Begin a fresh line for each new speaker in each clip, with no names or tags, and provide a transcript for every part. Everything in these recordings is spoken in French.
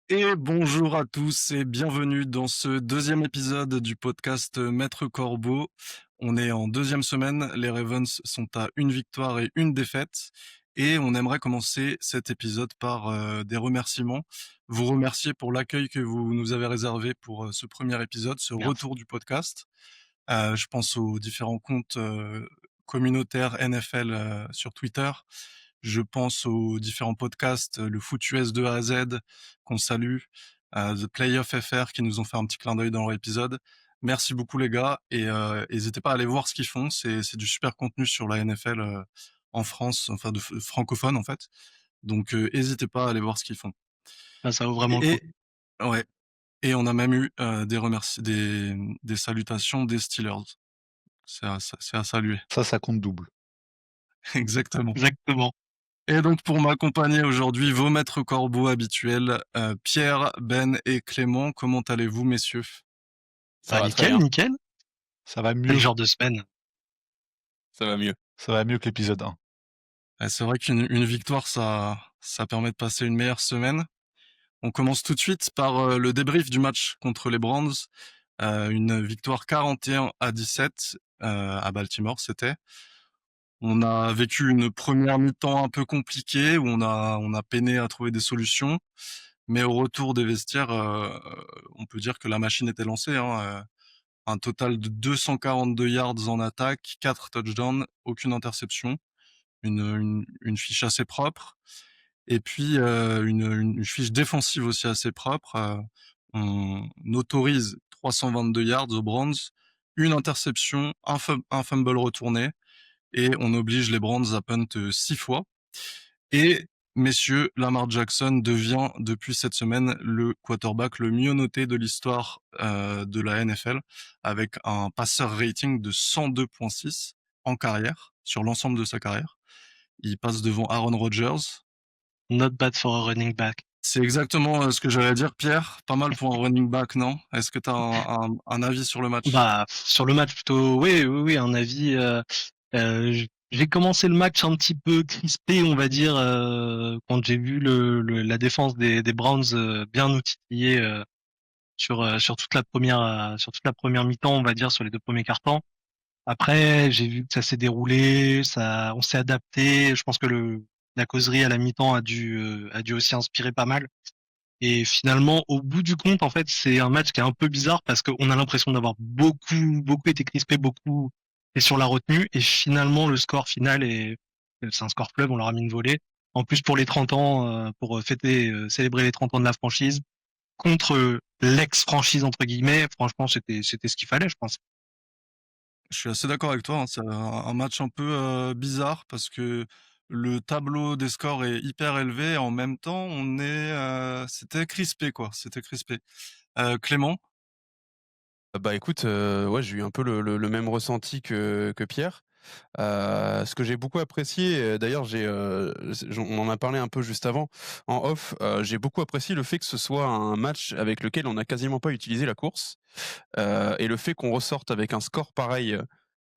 Et bonjour à tous et bienvenue dans ce deuxième épisode du podcast Maître Corbeau. On est en deuxième semaine, les Ravens sont à une victoire et une défaite et on aimerait commencer cet épisode par des remerciements. Vous remercier pour l'accueil que vous nous avez réservé pour ce premier épisode, ce
Merci.
retour du podcast. Je pense aux différents comptes communautaires NFL sur Twitter. Je pense aux différents podcasts, le Foot US de A à Z, qu'on salue, The Playoff FR, qui nous ont fait un petit clin d'œil dans leur épisode. Merci beaucoup les gars, et n'hésitez pas à aller voir ce qu'ils font. C'est du super contenu sur la NFL en France, enfin francophone en fait. Donc n'hésitez pas à aller voir ce qu'ils font.
Ah, ça vaut vraiment le coup.
Et, ouais, et on a même eu des salutations des Steelers. C'est à saluer.
Ça compte double.
Exactement.
Exactement.
Et donc pour m'accompagner aujourd'hui, vos maîtres corbeaux habituels, Pierre, Ben et Clément. Comment allez-vous, messieurs?
Ça
Bah,
va très
nickel,
bien,
nickel.
ça va
Quel
mieux,
genre de semaine.
ça va mieux.
Ça va mieux que l'épisode 1.
C'est vrai qu'une victoire, ça permet de passer une meilleure semaine. On commence tout de suite par le débrief du match contre les Browns. Une victoire 41-17 à Baltimore, c'était. On a vécu une première mi-temps un peu compliquée où on a peiné à trouver des solutions. Mais au retour des vestiaires, on peut dire que la machine était lancée, hein. Un total de 242 yards en attaque, 4 touchdowns, aucune interception, une fiche assez propre. Et puis une fiche défensive aussi assez propre. On autorise 322 yards aux Browns, une interception, un fumble retourné, et on oblige les Browns à punt 6 fois. Et messieurs, Lamar Jackson devient depuis cette semaine le quarterback le mieux noté de l'histoire de la NFL, avec un passeur rating de 102.6 en carrière, sur l'ensemble de sa carrière. Il passe devant Aaron Rodgers.
Not bad for a running back.
C'est exactement ce que j'allais dire, Pierre. Pas mal pour un running back, non? Est-ce que tu as un avis sur le match?
Bah, sur le match plutôt, oui, oui, oui, un avis. J'ai commencé le match un petit peu crispé, on va dire, quand j'ai vu la défense des Browns bien outillée sur toute la première mi-temps, on va dire, sur les deux premiers quarts-temps. Après, j'ai vu que ça s'est déroulé, on s'est adapté. Je pense que la causerie à la mi-temps a dû aussi inspirer pas mal. Et finalement, au bout du compte, en fait, c'est un match qui est un peu bizarre parce qu'on a l'impression d'avoir beaucoup été crispé, beaucoup et sur la retenue. Et finalement, le score final c'est un score fleuve, on leur a mis une volée. En plus, pour les 30 ans, pour célébrer les 30 ans de la franchise, contre l'ex-franchise, entre guillemets, franchement, c'était ce qu'il fallait, je pense.
Je suis assez d'accord avec toi, hein. C'est un match un peu bizarre parce que le tableau des scores est hyper élevé et en même temps c'était crispé quoi, c'était crispé. Clément?
Bah, écoute, ouais, j'ai eu un peu le même ressenti que Pierre. Ce que j'ai beaucoup apprécié, d'ailleurs on en a parlé un peu juste avant, en off, j'ai beaucoup apprécié le fait que ce soit un match avec lequel on n'a quasiment pas utilisé la course, et le fait qu'on ressorte avec un score pareil,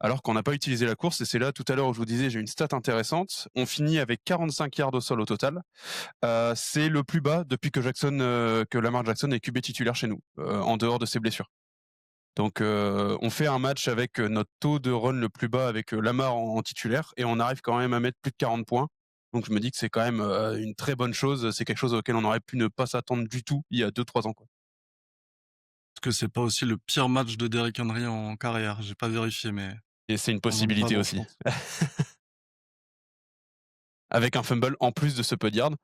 alors qu'on n'a pas utilisé la course. Et c'est là, tout à l'heure, où je vous disais, j'ai une stat intéressante. On finit avec 45 yards au sol au total. C'est le plus bas depuis que Lamar Jackson est QB titulaire chez nous, en dehors de ses blessures. Donc on fait un match avec notre taux de run le plus bas avec Lamar en titulaire, et on arrive quand même à mettre plus de 40 points. Donc je me dis que c'est quand même une très bonne chose. C'est quelque chose auquel on aurait pu ne pas s'attendre du tout il y a 2-3 ans, quoi.
Est-ce que c'est pas aussi le pire match de Derrick Henry en carrière? J'ai pas vérifié, mais
Et c'est une
on en est pas
possibilité
loin, je
aussi.
pense.
Avec un fumble en plus de ce peu de yards.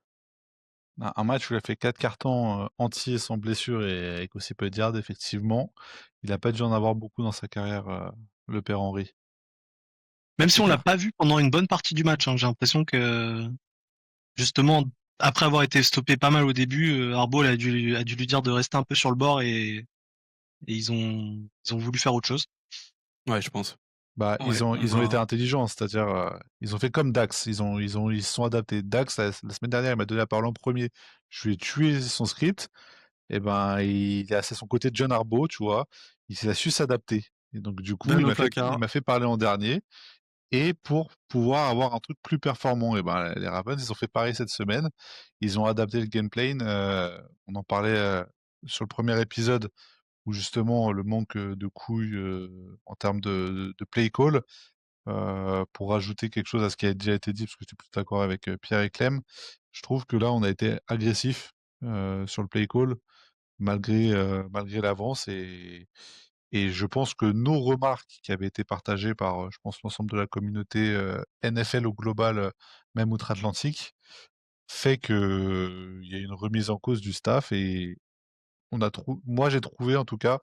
Un match où il a fait 4 cartons, entiers sans blessure et avec aussi peu de yards, effectivement. Il a pas dû en avoir beaucoup dans sa carrière, le père Henry.
Même si
C'est
on l'a
clair.
pas vu pendant une bonne partie du match, hein, j'ai l'impression que justement, après avoir été stoppé pas mal au début, Harbaugh a dû lui dire de rester un peu sur le bord et ils ont voulu faire autre chose.
Ouais, je pense.
Bah,
Ouais,
ils ont été intelligents, c'est-à-dire, ils ont fait comme Dax, ils se sont adaptés. Dax, la semaine dernière, il m'a donné la parole en premier. Je lui ai tué son script et ben, il est assis à son côté de John Harbaugh, tu vois? Il a su s'adapter et donc du coup,
Ben au placard.
il m'a fait parler en dernier et pour pouvoir avoir un truc plus performant. Et ben, les Ravens, ils ont fait pareil cette semaine. Ils ont adapté le game plan. On en parlait sur le premier épisode où justement le manque de couilles en termes de play call. Pour rajouter quelque chose à ce qui a déjà été dit, parce que je suis plutôt d'accord avec Pierre et Clem, je trouve que là, on a été agressif sur le play call, malgré l'avance. Et je pense que nos remarques qui avaient été partagées par, je pense, l'ensemble de la communauté NFL au global, même outre-Atlantique, fait qu'il y a une remise en cause du staff. Et moi, j'ai trouvé en tout cas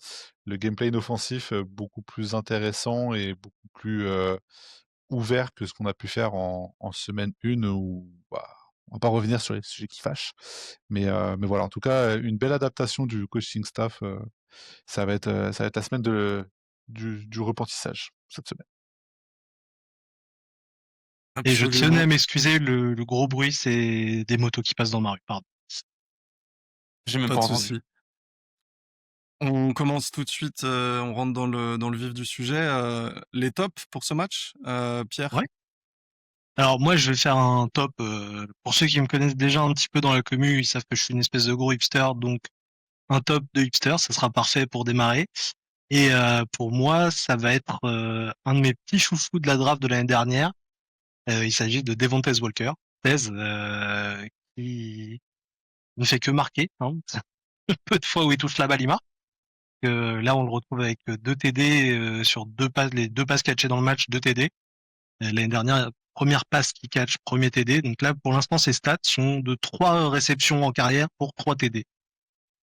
le gameplay offensif beaucoup plus intéressant et beaucoup plus ouvert que ce qu'on a pu faire en semaine 1 où, bah, on va pas revenir sur les sujets qui fâchent. Mais voilà, en tout cas, une belle adaptation du coaching staff. Ça va être la semaine du repentisage cette semaine.
Et je tenais
Absolument.
à m'excuser, le gros bruit, c'est des motos qui passent dans ma rue, pardon.
J'ai même
Pas
pas
de
entendu.
souci. On commence tout de suite, on rentre dans le vif du sujet. Les tops pour ce match, Pierre?
Ouais. Alors moi, je vais faire un top. Pour ceux qui me connaissent déjà un petit peu dans la commu, ils savent que je suis une espèce de gros hipster, donc un top de hipster, ça sera parfait pour démarrer. Et pour moi, ça va être un de mes petits chouchous de la draft de l'année dernière. Il s'agit de Devontae Walker, qui ne fait que marquer. Hein. Peu de fois où il touche la balle, il marque. Là, on le retrouve avec 2 TD sur 2 passes, les 2 passes catchées dans le match, 2 TD. L'année dernière, première passe qui catch, premier TD. Donc là, pour l'instant, ses stats sont de 3 réceptions en carrière pour 3 TD.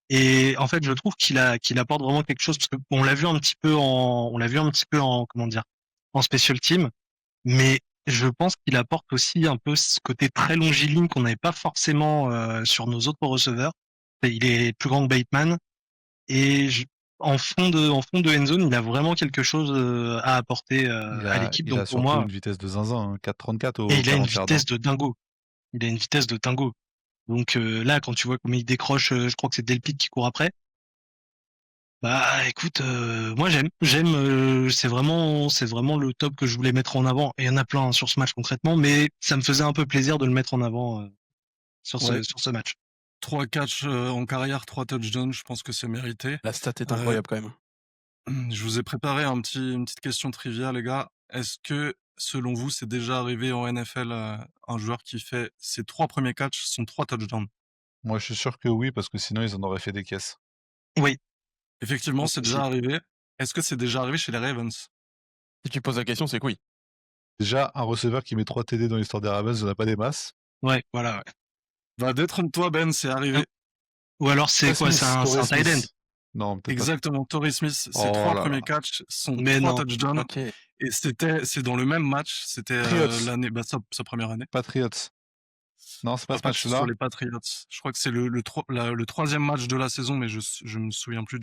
Et en fait, je trouve qu'il apporte vraiment quelque chose parce que on l'a vu un petit peu en comment dire, en special team, mais je pense qu'il apporte aussi un peu ce côté très longiligne qu'on n'avait pas forcément sur nos autres receveurs. Il est plus grand que Bateman et en fond de end zone, il a vraiment quelque chose à apporter
Il
à
a,
l'équipe.
il
Donc
a
pour
surtout
moi,
une vitesse de zinzin, hein, 4,34
et
au
il a une
40 yards.
vitesse de dingo. Il a une vitesse de dingo. Donc là, quand tu vois comment il décroche, je crois que c'est Delpit qui court après. Bah écoute, moi j'aime, c'est vraiment le top que je voulais mettre en avant. Et il y en a plein hein, sur ce match concrètement, mais ça me faisait un peu plaisir de le mettre en avant
Ouais,
sur ce match.
3 catchs en carrière, 3 touchdowns, je pense que c'est mérité.
La stat est
Euh,
incroyable quand même.
je vous ai préparé une petite question trivia, les gars. Est-ce que, selon vous, c'est déjà arrivé en NFL un joueur qui fait ses 3 premiers catchs, son 3 touchdowns?
Moi, je suis sûr que oui, parce que sinon, ils en auraient fait des caisses.
Oui, je
Effectivement,
pense
c'est
aussi.
déjà arrivé. Est-ce que c'est déjà arrivé chez les Ravens?
Si tu poses la question, c'est que oui.
Déjà, un receveur qui met 3 TD dans l'histoire des Ravens, il n'y en a pas des masses.
Ouais, voilà. Ouais.
Va détrône-toi, Ben, c'est
Hein.
arrivé.
Ou alors c'est quoi? C'est
Torrey
un tight end.
Smith. Non, peut-être pas.
Exactement, Torrey Smith, ses
Oh
3
là là.
premiers catchs sont
Mais
3
non.
touchdowns.
Ok.
Et c'est dans le même match, c'était
Patriots.
l'année, sa première année.
Patriots. Non, c'est pas
Pas,
ce
pas sur
match-là.
les Patriots. Je crois que c'est le troisième match de la saison, mais je me souviens plus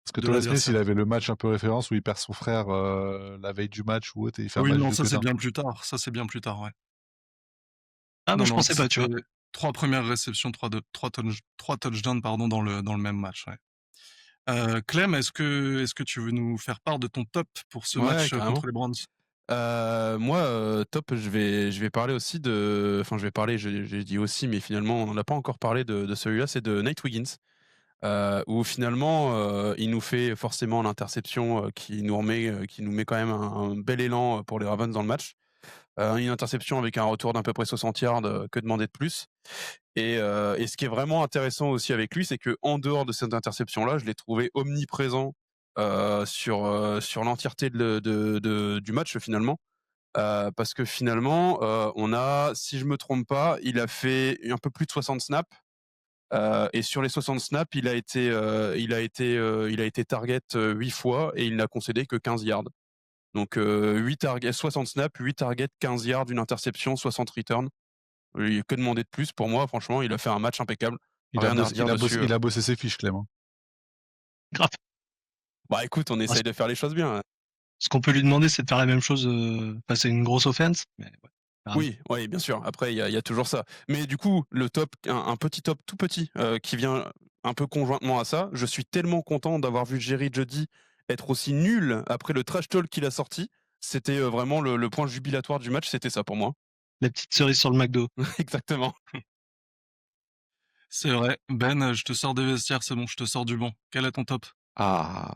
Parce que
de
Torrey Smith, il
l'adversaire.
avait le match un peu référence où il perd son frère la veille du match ou autre et il fait un
Oui,
match
non,
de
ça c'est
godin.
bien plus tard. Ça c'est bien plus tard, ouais.
Ah bah
Non,
je
non,
pensais pas, tu
c'était
vois.
3 premières réceptions, 3 touchdowns, pardon, dans le même match, ouais. Clem, est-ce que tu veux nous faire part de ton top pour ce
Ouais,
match
carrément.
contre les Browns?
Moi, top, je vais parler aussi de. Enfin, je vais parler, j'ai dit aussi, mais finalement, on n'en a pas encore parlé de celui-là, c'est de Nate Wiggins. Où finalement, il nous fait forcément l'interception qui nous met quand même un bel élan pour les Ravens dans le match. Une interception avec un retour d'à peu près 60 yards, que demander de plus? Et ce qui est vraiment intéressant aussi avec lui, c'est qu'en dehors de cette interception-là, je l'ai trouvé omniprésent sur l'entièreté du match finalement. Parce que finalement, on a, si je me trompe pas, il a fait un peu plus de 60 snaps. Et sur les 60 snaps, il a été target 8 fois et il n'a concédé que 15 yards. Donc 8 targets, 60 snaps, 8 targets, 15 yards, une interception, 60 returns. Que demander de plus pour moi? Franchement, il a fait un match impeccable. Rien à redire dessus.
Il a bossé ses fiches, Clem.
Grave.
Bah écoute, on essaye de faire les choses bien.
Ce qu'on peut lui demander, c'est de faire la même chose face à une grosse offense. Mais ouais, carrément.
Oui, bien sûr. Après, il y a toujours ça. Mais du coup, le top, un petit top tout petit qui vient un peu conjointement à ça. Je suis tellement content d'avoir vu Jerry Jeudy être aussi nul après le trash talk qu'il a sorti. c'était vraiment le point jubilatoire du match, c'était ça pour moi.
La petite cerise sur le McDo.
Exactement.
C'est vrai. Ben, je te sors des vestiaires, c'est bon, je te sors du banc. Quel est ton top?
Ah,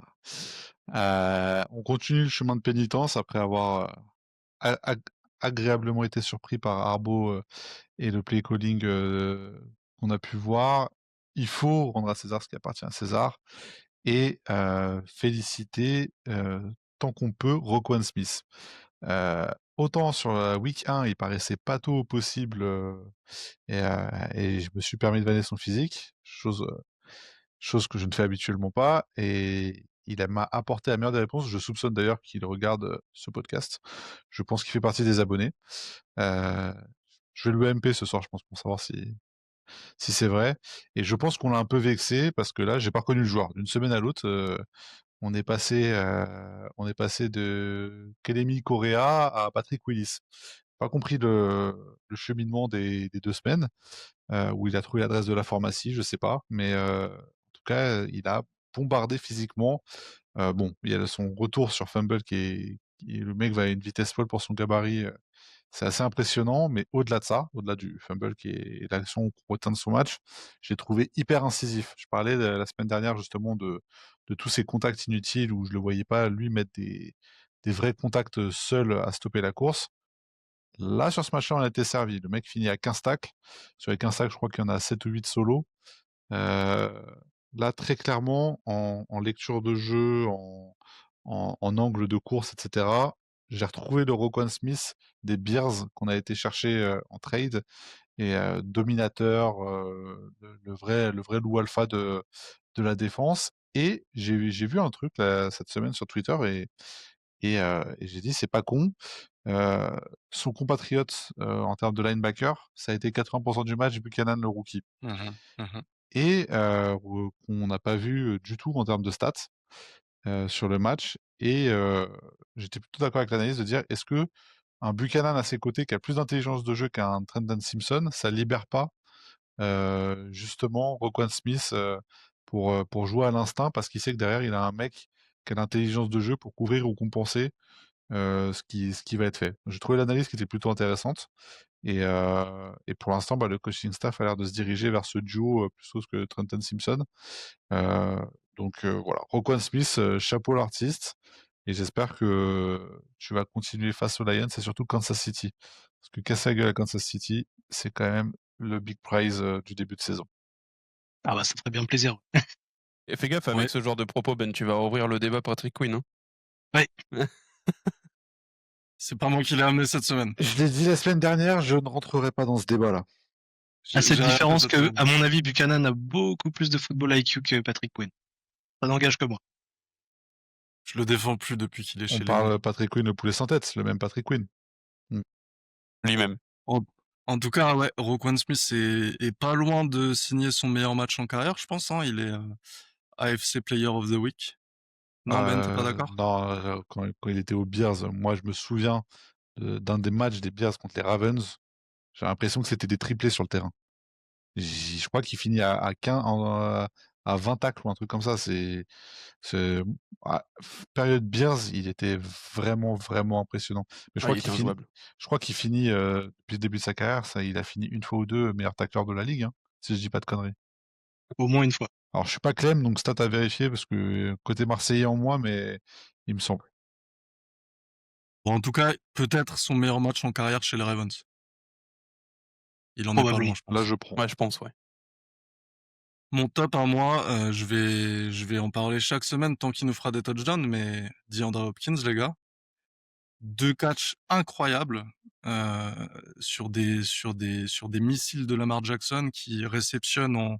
on continue le chemin de pénitence après avoir agréablement été surpris par Arbo et le play calling qu'on a pu voir. Il faut rendre à César ce qui appartient à César et féliciter tant qu'on peut Roquan Smith. Autant sur la week 1, il paraissait pas tôt possible et je me suis permis de vanner son physique, chose que je ne fais habituellement pas, et m'a apporté la meilleure des réponses. Je soupçonne d'ailleurs qu'il regarde ce podcast. Je pense qu'il fait partie des abonnés. Je vais le MP ce soir, je pense, pour savoir si c'est vrai. Et je pense qu'on l'a un peu vexé parce que là, j'ai pas reconnu le joueur. D'une semaine à l'autre, on est passé de Kelemi Correa à Patrick Willis. Pas compris le cheminement des 2 semaines, où il a trouvé l'adresse de la pharmacie, je sais pas, mais en tout cas, il a bombardé physiquement. Bon, il y a son retour sur fumble le mec va à une vitesse folle pour son gabarit, c'est assez impressionnant, mais au-delà de ça, au-delà du fumble qui est l'action qu'on retient de son match, j'ai trouvé hyper incisif. Je parlais la semaine dernière justement de tous ces contacts inutiles où je le voyais pas lui mettre des vrais contacts seul à stopper la course. Là, sur ce match-là, on a été servi. Le mec finit à 15 tacles. Sur les 15 tacles, je crois qu'il y en a 7 ou 8 solos. Heu, Là, très clairement, en lecture de jeu, en angle de course, et cetera, j'ai retrouvé le Roquan Smith des Bears qu'on a été chercher, en trade et dominateur, le vrai loup alpha de la défense, et j'ai vu un truc là, cette semaine sur Twitter, et j'ai dit: «C'est pas con». Heu, Son compatriote, en termes de linebacker, ça a été 80 du match Buchanan, le rookie.
Mmh. Mmh.
Et qu'on n'a pas vu, du tout en termes de stats, sur le match, et j'étais plutôt d'accord avec l'analyse de dire: «Est-ce qu'un Buchanan à ses côtés qui a plus d'intelligence de jeu qu'un Trenton Simpson, ça libère pas, justement Roquan Smith, pour jouer à l'instinct?» Parce qu'il sait que derrière il a un mec qui a l'intelligence de jeu pour couvrir ou compenser, ce qui va être fait. J'ai trouvé l'analyse qui était plutôt intéressante, et pour l'instant, bah, le coaching staff a l'air de se diriger vers ce duo, plutôt que Trenton Simpson. Heu, donc voilà, Roquan Smith, chapeau l'artiste, et j'espère que tu vas continuer face aux Lions et surtout Kansas City. Parce que casser la gueule à Kansas City, c'est quand même le big prize, du début de saison.
Ah bah, ça ferait bien plaisir.
Et fais gaffe
Ouais.
avec ce genre de propos, Ben, tu vas ouvrir le débat Patrick Quinn, hein.
Ouais.
C'est pas moi qui l'ai amené cette semaine.
Je l'ai dit la semaine dernière, je ne rentrerai pas dans ce débat-là.
À cette
J'ai arrêté
différence
cette
que,
semaine.
à mon avis, Buchanan a beaucoup plus de football IQ que Patrick Quinn. Ça n'engage que moi.
Je le défends plus depuis qu'il est
On
chez les
parle
Lions.
Patrick Quinn, le poulet sans tête, le même Patrick Quinn.
Lui-même.
En en tout cas, ouais, Roquan Smith est pas loin de signer son meilleur match en carrière, je pense, hein. Il est, AFC Player of the Week. Non, Ben, tu pas d'accord?
Non, quand il était aux Bears, moi je me souviens d'un des matchs des Bears contre les Ravens. J'ai l'impression que c'était des triplés sur le terrain. Je crois qu'il finit à 15, à 20 tacles ou un truc comme ça. C'est période Bears, il était vraiment, vraiment impressionnant. Mais
Ah, il était injouable.
je crois qu'il finit, depuis le début de sa carrière, il a fini une fois ou deux meilleur tacleur de la ligue, hein, si je dis pas de conneries.
Au moins une fois.
Alors je suis pas Clem, donc stat à vérifier parce que côté marseillais en moi, mais il me semble.
Bon, en tout cas, peut-être son meilleur match en carrière chez les Ravens. Il en est pas loin,
Probablement.
je
Là,
pense.
je prends.
Ouais, je pense, ouais.
Mon top à moi, je vais en parler chaque semaine tant qu'il nous fera des touchdowns, mais DeAndre Hopkins, les gars. 2 catchs incroyables, sur des missiles de Lamar Jackson qui réceptionne en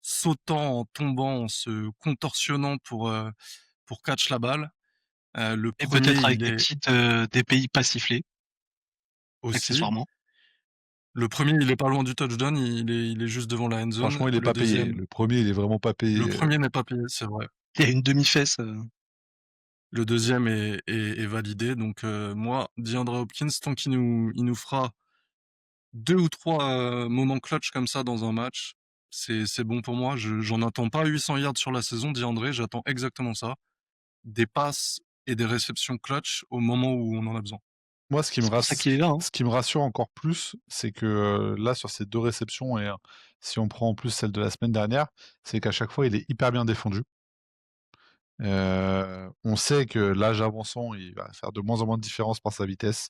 sautant, en tombant, en se contorsionnant pour catch la balle. Le
Et
premier,
peut-être avec
il
des
est
petites DPI pas sifflées,
aussi.
accessoirement.
Le premier, il est pas loin du touchdown, il est juste devant la end zone.
Franchement, il est
Le
pas payé.
deuxième,
Le premier, il est vraiment pas
le
payé.
premier n'est pas payé, c'est vrai.
Il y a une demi-fesse.
Le deuxième est validé. Donc moi, DeAndre Hopkins, tant qu'il nous fera 2 ou 3 moments clutch comme ça dans un match, c'est bon pour moi. J'en attends pas 800 yards sur la saison, DeAndre, j'attends exactement ça. Des passes et des réceptions clutch au moment où on en a besoin.
Moi, ce qui me
C'est pour ça qu'il est là.
ce qui me rassure encore plus, c'est que, là, sur ces 2 réceptions et si on prend en plus celle de la semaine dernière, c'est qu'à chaque fois, il est hyper bien défendu. On sait que l'âge avançant, il va faire de moins en moins de différence par sa vitesse.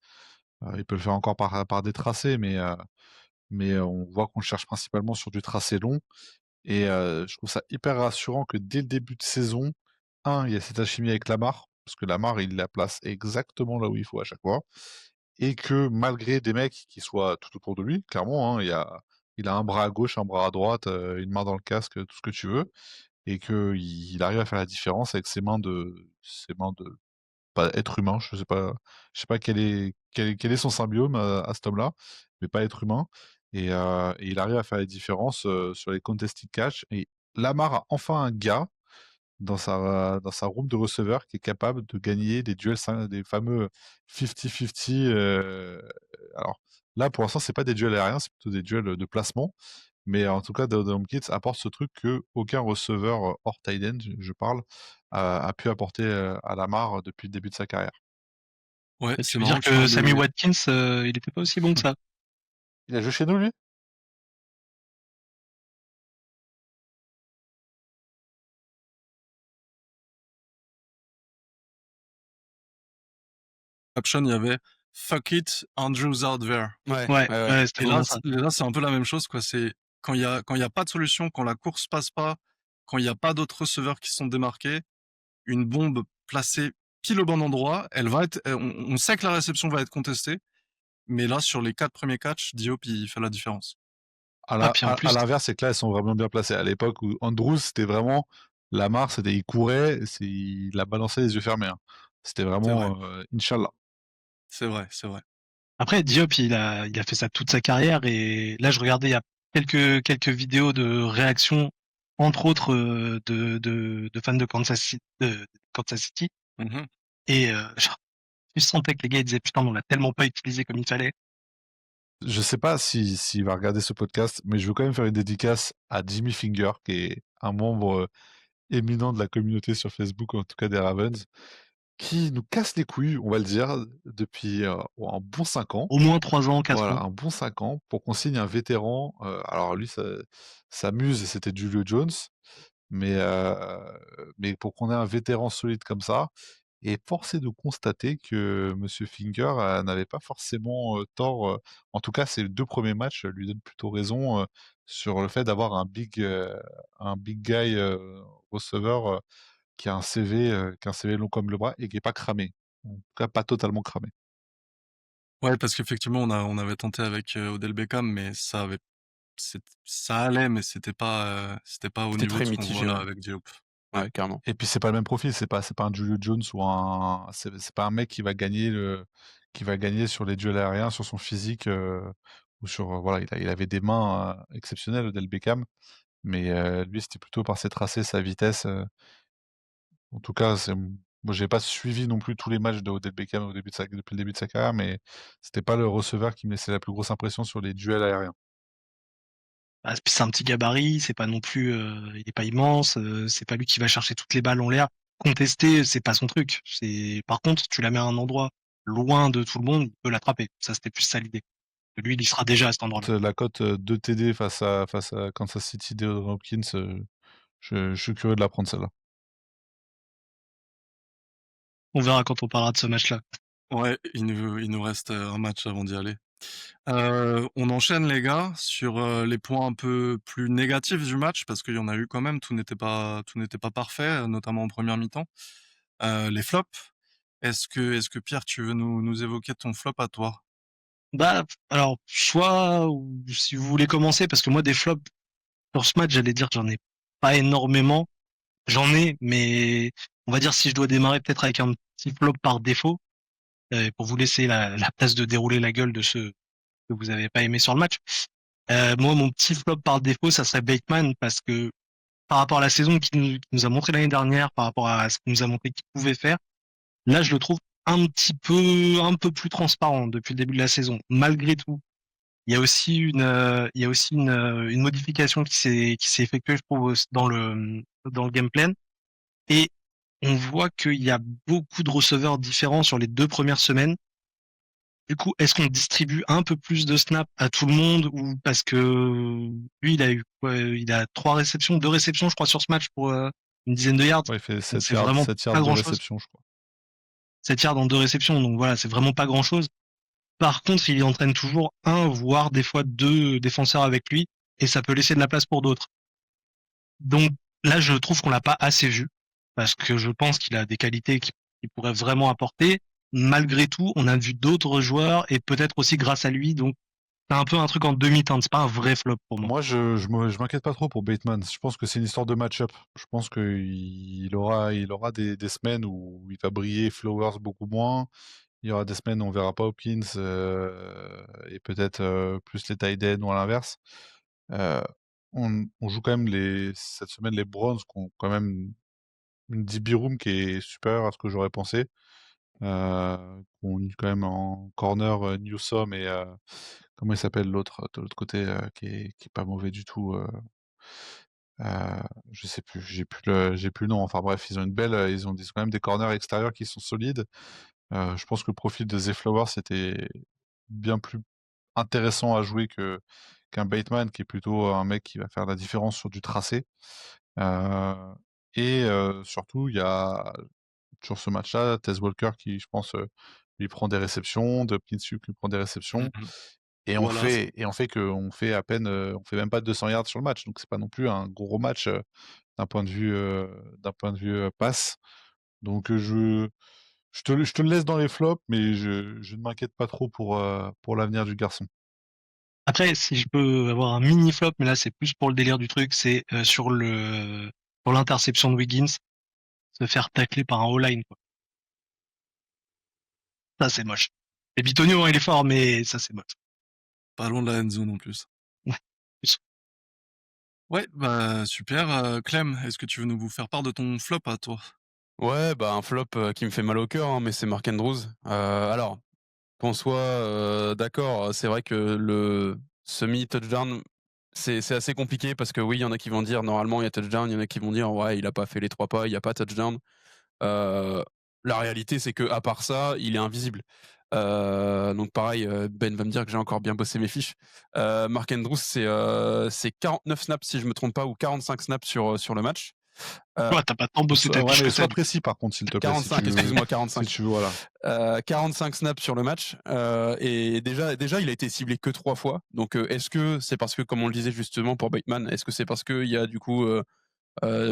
Il peut le faire encore par des tracés, mais on voit qu'on le cherche principalement sur du tracé long et je trouve ça hyper rassurant que dès le début de saison, il y a cette alchimie avec Lamar, parce que Lamar, il la place exactement là où il faut à chaque fois et que malgré des mecs qui soient tout autour de lui, clairement, il a un bras à gauche, un bras à droite, une main dans le casque, tout ce que tu veux et qu'il arrive à faire la différence avec ses mains de pas être humain, je sais pas quel est son symbiome à cet homme-là, mais pas être humain et il arrive à faire la différence, sur les contested catch et Lamar a enfin un gars dans sa room de receveurs qui est capable de gagner des duels des fameux 50-50, alors là, pour l'instant, c'est pas des duels aériens, c'est plutôt des duels de placement, mais en tout cas, Hopkins apporte ce truc qu'aucun receveur, hors tight end, je parle, a pu apporter, à Lamar depuis le début de sa carrière.
Ouais,
Et
c'est
tu veux
marrant
dire
que tu
que
parles
Sammy
de
Watkins, il était pas aussi bon que ça?
Il a joué chez nous, lui?
caption, il y avait "Fuck it, Andrew's out there".
Ouais,
Ouais,
ouais, ouais.
ouais, c'était
Et
vraiment ça.
là, c'est un peu la même chose, quoi. C'est quand il y a pas de solution, quand la course passe pas, quand il y a pas d'autres receveurs qui sont démarqués, une bombe placée pile au bon endroit, elle va être, on sait que la réception va être contestée, mais là, sur les 4 premiers catchs, Diop, il fait la différence.
Ah, puis en
À
plus,
l'inverse, c'est que là, elles sont vraiment bien placées. À l'époque où Andrews, c'était vraiment Lamar, il courait, il la balançait les yeux fermés, hein. C'était
C'est vrai,
vraiment, Inch'Allah.
c'est vrai, c'est vrai.
après Diop, il a fait ça toute sa carrière et là, je regardais il y a quelques vidéos de réaction, entre autres, de fans de Kansas City
Mmh.
et genre, tu sentais que les gars, ils disaient: «Putain, mais on l'a tellement pas utilisé comme il fallait».
Je sais pas s'il va regarder ce podcast, mais je veux quand même faire une dédicace à Jimmy Finger, qui est un membre, éminent de la communauté sur Facebook, en tout cas des Ravens, qui nous casse les couilles, on va le dire, depuis, un bon 5 ans.
Au moins 3 ans, 4
Voilà,
ans.
un bon 5 ans pour qu'on signe un vétéran, alors lui, sa muse, c'était Julio Jones, mais pour qu'on ait un vétéran solide comme ça et force est de constater que monsieur Finger, n'avait pas forcément, tort, en tout cas, ces 2 premiers matchs, lui donnent plutôt raison, sur le fait d'avoir un big guy, receveur, qui a un CV long comme le bras et qui est pas cramé. En tout cas, pas totalement cramé.
Ouais, parce qu'effectivement, on avait tenté avec, Odell Beckham, mais ça allait, mais c'était pas au
C'était
niveau de
très
ce qu'on voit
mitigé,
là
ouais.
avec Diop. Ouais.
Ouais, carrément.
Et puis c'est pas le même profil, c'est pas un Julio Jones ou c'est pas un mec qui va gagner sur les duels aériens, sur son physique, ou sur, voilà, il avait des mains, exceptionnelles, Odell Beckham, mais lui, c'était plutôt par ses tracés, sa vitesse, en tout cas, moi, j'ai pas suivi non plus tous les matchs de Odell Beckham depuis le début de sa carrière, mais c'était pas le receveur qui me laissait la plus grosse impression sur les duels aériens.
Bah, puis c'est un petit gabarit, c'est pas non plus, il est pas immense, c'est pas lui qui va chercher toutes les balles en l'air. Contester, c'est pas son truc. Par contre, tu la mets à un endroit loin de tout le monde, il peut l'attraper. Ça, c'était plus ça l'idée. Lui, il y sera déjà à cet endroit-là.
La cote, 2 TD face à Kansas City de Hopkins, je suis curieux de la prendre celle-là.
On verra quand on parlera de ce match-là.
Ouais, il nous reste, un match avant d'y aller. On enchaîne les gars sur, les points un peu plus négatifs du match parce qu'il y en a eu quand même, tout n'était pas parfait, notamment en première mi-temps. Les flops, est-ce que Pierre, tu veux nous évoquer ton flop à toi?
Bah, alors, soit, ou si vous voulez commencer, parce que moi, des flops sur ce match, j'allais dire que j'en ai pas énormément. J'en ai, mais on va dire si je dois démarrer peut-être avec un petit flop par défaut, pour vous laisser la place de dérouler la gueule de ceux que vous avez pas aimé sur le match. Moi, mon petit flop par défaut, ça serait Bateman, parce que par rapport à la saison qu'il nous a montré l'année dernière, par rapport à ce qu'il nous a montré qu'il pouvait faire, là, je le trouve un peu plus transparent depuis le début de la saison. Malgré tout, il y a aussi une modification qui s'est effectuée, je trouve, dans le game plan. Et on voit qu'il y a beaucoup de receveurs différents sur les 2 premières semaines. Du coup, est-ce qu'on distribue un peu plus de snaps à tout le monde ou parce que lui, il a eu quoi? Il a 2 réceptions, je crois, sur ce match pour une dizaine de yards.
Ouais, il fait
Donc
7
c'est
yards,
vraiment
7
pas
yards de
grand-chose.
réception, je crois.
7 yards en 2 réceptions, donc voilà, c'est vraiment pas grand-chose. Par contre, il entraîne toujours un, voire des fois 2 défenseurs avec lui, et ça peut laisser de la place pour d'autres. Donc là, je trouve qu'on l'a pas assez vu, parce que je pense qu'il a des qualités qu'il pourrait vraiment apporter. Malgré tout, on a vu d'autres joueurs, et peut-être aussi grâce à lui, donc c'est un peu un truc en demi-teinte, c'est pas un vrai flop pour moi.
Moi, je m'inquiète pas trop pour Bateman. Je pense que c'est une histoire de match-up. Je pense qu'il aura des semaines où il va briller, Flowers beaucoup moins. Il y aura des semaines où on verra pas Hopkins et peut-être plus les tight ends ou à l'inverse. Euh, on joue quand même cette semaine les Browns qui ont quand même une DB room qui est supérieure à ce que j'aurais pensé. On est quand même en corner Newsome et comment il s'appelle l'autre de l'autre côté qui est pas mauvais du tout. Je sais plus, j'ai plus le nom. Enfin bref, ils ont quand même des corners extérieurs qui sont solides. Je pense que le profil de Zay Flowers c'était bien plus intéressant à jouer qu'un Bateman qui est plutôt un mec qui va faire la différence sur du tracé. Euh, Surtout, il y a sur ce match-là, Tess Walker qui, je pense, lui prend des réceptions, Hopkins lui prend des réceptions,
Mhm.
et
Voilà.
on fait à peine, on fait même pas 200 yards sur le match, donc c'est pas non plus un gros match d'un point de vue passe. Donc je te le laisse dans les flops, mais je ne m'inquiète pas trop pour l'avenir du garçon.
Après, si je peux avoir un mini flop, mais là c'est plus pour le délire du truc, c'est sur l'interception de Wiggins, se faire tacler par un O-line, quoi. Ça c'est moche. Et Bitonio, hein, il est fort, mais ça c'est moche.
Pas loin de la end zone en plus.
Ouais.
Ouais, bah super. Clem, est-ce que tu veux nous faire part de ton flop à toi?
Ouais, bah un flop qui me fait mal au cœur, hein, mais c'est Mark Andrews. Alors, qu'on soit d'accord, c'est vrai que le semi-touchdown, c'est assez compliqué parce que oui, il y en a qui vont dire normalement il y a touchdown, il y en a qui vont dire ouais, il a pas fait les 3 pas, il y a pas touchdown. Euh, la réalité, c'est que à part ça, il est invisible. Donc pareil, Ben va me dire que j'ai encore bien bossé mes fiches. Mark Andrews, c'est 49 snaps si je me trompe pas ou 45 snaps sur le match.
Ouais, t'as pas tant bossé ta
Ouais,
fiche
mais
que ça,
sois
du coup.
précis par contre, s'il te plaît,
45, excuse-moi,
si
45.
tu veux, voilà.
45 snaps sur le match. Et déjà, il a été ciblé que 3 fois. Donc, est-ce que c'est parce que, comme on le disait justement pour Bateman, est-ce que c'est parce qu'il y a du coup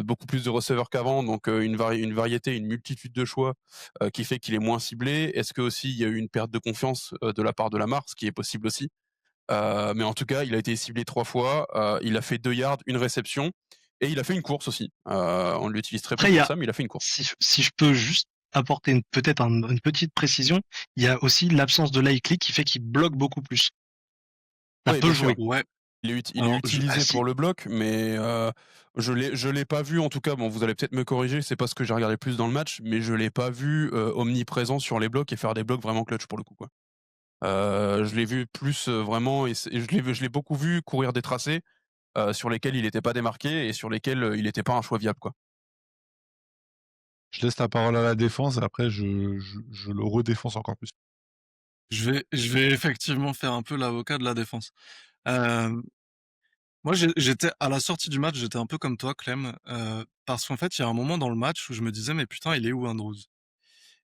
beaucoup plus de receveurs qu'avant, donc une variété, une multitude de choix qui fait qu'il est moins ciblé? Est-ce que aussi il y a eu une perte de confiance de la part de Lamar, ce qui est possible aussi? Mais en tout cas, il a été ciblé 3 fois. Il a fait 2 yards, une réception. Et il a fait une course aussi. On l'utilise très peu
Après, il y
pour
a,
ça, mais il a fait une course.
si je peux juste apporter peut-être une petite précision, il y a aussi l'absence de Likely qui fait qu'il bloque beaucoup plus. Ça
Oui,
peut
bien sûr.
jouer.
Ouais.
Il est
Alors, ah
utilisé
si.
pour le bloc, mais je l'ai pas vu en tout cas. Bon, vous allez peut-être me corriger, c'est pas ce que j'ai regardé plus dans le match, mais je l'ai pas vu omniprésent sur les blocs et faire des blocs vraiment clutch pour le coup, quoi. Je l'ai vu plus vraiment et je l'ai beaucoup vu courir des tracés sur lesquels il n'était pas démarqué et sur lesquels il n'était pas un choix viable, quoi.
Je laisse la parole à la défense et après je le redéfense encore plus.
Je vais effectivement faire un peu l'avocat de la défense. Euh, Moi, j'étais à la sortie du match, j'étais un peu comme toi, Clem, parce qu'en fait, il y a un moment dans le match où je me disais, mais putain, il est où Andrews?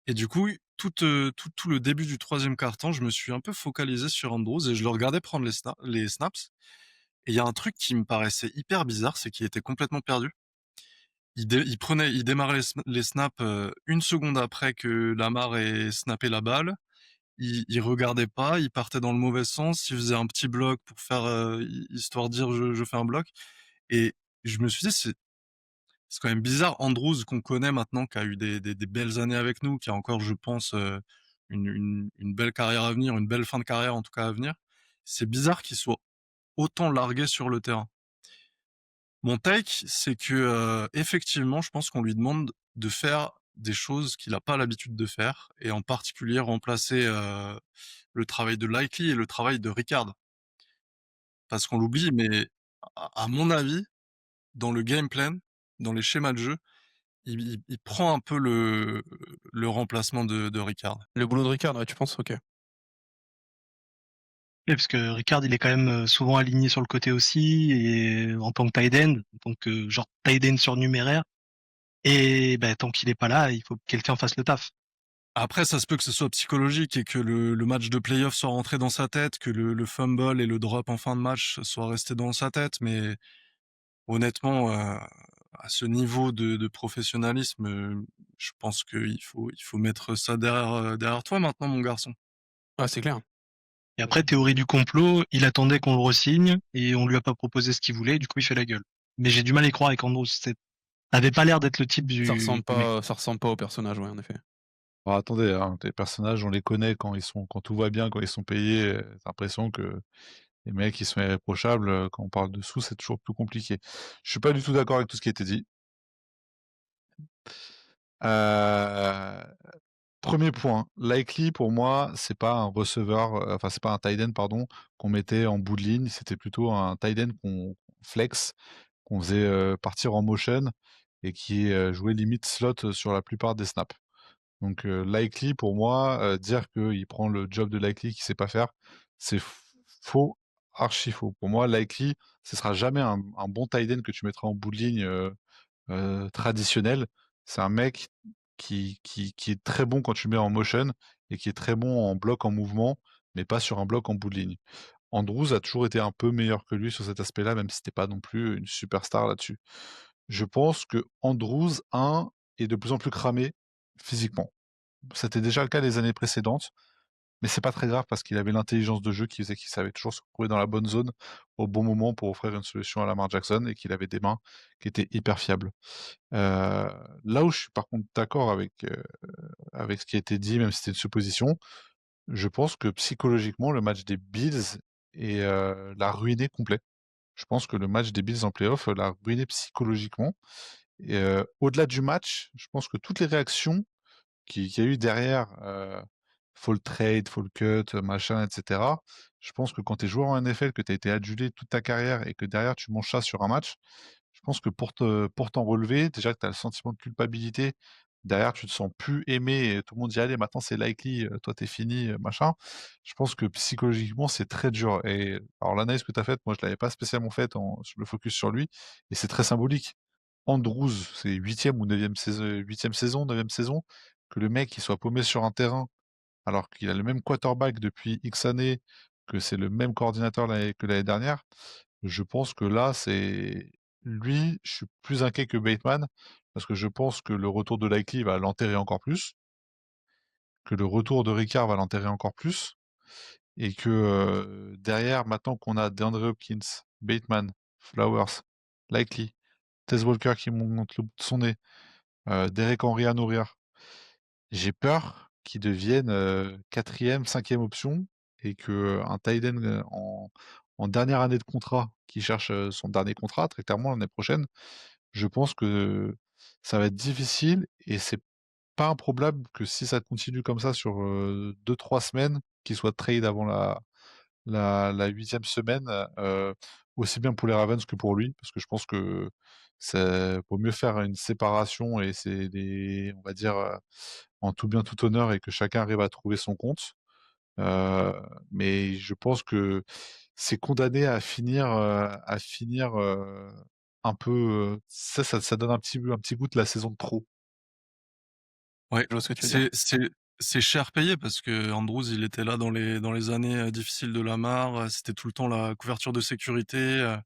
Et du coup, tout le début du troisième quart-temps, je me suis un peu focalisé sur Andrews et je le regardais prendre les snaps. Et il y a un truc qui me paraissait hyper bizarre, c'est qu'il était complètement perdu. Il démarrait les snaps une seconde après que Lamar ait snappé la balle. Il regardait pas, il partait dans le mauvais sens, il faisait un petit bloc pour faire histoire de dire je fais un bloc. Et je me suis dit c'est quand même bizarre. Andrews qu'on connaît maintenant, qui a eu des belles années avec nous, qui a encore je pense une belle carrière à venir, une belle fin de carrière en tout cas à venir. C'est bizarre qu'il soit autant largué sur le terrain. Mon take, c'est que effectivement, je pense qu'on lui demande de faire des choses qu'il n'a pas l'habitude de faire, et en particulier remplacer le travail de Likely et le travail de Ricard. Parce qu'on l'oublie, mais à mon avis, dans le game plan, dans les schémas de jeu, il prend un peu le remplacement de Ricard.
Le boulot de Ricard, ouais, tu penses? OK.
Oui, parce que Ricard, il est quand même souvent aligné sur le côté aussi, et en tant que tight end, en tant que genre tight end surnuméraire. Et ben, tant qu'il est pas là, il faut que quelqu'un fasse le taf.
Après, ça se peut que ce soit psychologique et que le match de playoff soit rentré dans sa tête, que le fumble et le drop en fin de match soient restés dans sa tête, mais honnêtement, à ce niveau de professionnalisme, je pense qu'il faut mettre ça derrière toi maintenant, mon garçon.
Ah, c'est clair.
Et après, théorie du complot, il attendait qu'on le re-signe et on lui a pas proposé ce qu'il voulait, du coup il fait la gueule. Mais j'ai du mal à y croire avec Andrews. Avait pas l'air d'être le type du mec.
Ça ressemble pas au personnage, ouais, en effet.
Alors, attendez, hein, les personnages, on les connaît quand tout va bien, quand ils sont payés. T'as l'impression que les mecs, ils sont irréprochables. Quand on parle de sous, c'est toujours plus compliqué. Je suis pas du tout d'accord avec tout ce qui a été dit. Euh, Premier point, Likely pour moi, c'est pas un receveur, enfin c'est pas un tight end pardon, qu'on mettait en bout de ligne, c'était plutôt un tight end qu'on flex, qu'on faisait partir en motion et qui jouait limite slot sur la plupart des snaps. Donc Likely pour moi, dire qu'il prend le job de Likely qu'il sait pas faire, c'est faux, archi faux. Pour moi, Likely, ce sera jamais un bon tight end que tu mettras en bout de ligne traditionnel. C'est un mec qui est très bon quand tu le mets en motion et qui est très bon en bloc en mouvement, mais pas sur un bloc en bout de ligne. Andrews a toujours été un peu meilleur que lui sur cet aspect-là, même si c'était pas non plus une superstar là-dessus. Je pense que Andrews, est de plus en plus cramé physiquement. C'était déjà le cas les années précédentes, mais c'est pas très grave parce qu'il avait l'intelligence de jeu qui faisait qu'il savait toujours se retrouver dans la bonne zone au bon moment pour offrir une solution à Lamar Jackson et qu'il avait des mains qui étaient hyper fiables. Là où je suis par contre d'accord avec ce qui a été dit, même si c'était une supposition, je pense que psychologiquement, le match des Bills l'a ruiné complet. Je pense que le match des Bills en playoff l'a ruiné psychologiquement. Et au-delà du match, je pense que toutes les réactions qu'il y a eu derrière, fall trade, fall cut, machin, etc. Je pense que quand tu es joueur en NFL, que tu as été adulé toute ta carrière et que derrière tu manges ça sur un match, je pense que pour t'en relever, déjà que tu as le sentiment de culpabilité, derrière tu te sens plus aimé et tout le monde dit allez maintenant c'est likely, toi t'es fini, machin. Je pense que psychologiquement c'est très dur. Et alors l'analyse que tu as faite, moi je l'avais pas spécialement faite sur le focus sur lui, et c'est très symbolique. Andrews, c'est huitième ou neuvième saison, huitième saison, neuvième saison, que le mec il soit paumé sur un terrain alors qu'il a le même quarterback depuis X années, que c'est le même coordinateur que l'année dernière. Je pense que là, c'est lui, je suis plus inquiet que Bateman, parce que je pense que le retour de Likely va l'enterrer encore plus, que le retour de Ricard va l'enterrer encore plus, et que derrière, maintenant qu'on a DeAndre Hopkins, Bateman, Flowers, Likely, Tess Walker qui monte le bout de son nez, Derek Henry à nourrir, j'ai peur qu'il devienne 4e, 5e option et qu'un tight end en dernière année de contrat, qui cherche son dernier contrat, très clairement l'année prochaine, je pense que ça va être difficile et c'est pas improbable que si ça continue comme ça sur 2-3 semaines, qu'il soit trade avant la 8e semaine, aussi bien pour les Ravens que pour lui, parce que je pense que ça vaut mieux faire une séparation et c'est on va dire, en tout bien tout honneur et que chacun arrive à trouver son compte. Heu, mais je pense que c'est condamné à finir un peu, ça donne un petit goût de la saison de trop.
Ouais,
Je vois ce que tu veux dire.
c'est cher payé parce que Andrews, il était là dans les années, difficiles de Lamar, c'était tout le temps la couverture de sécurité,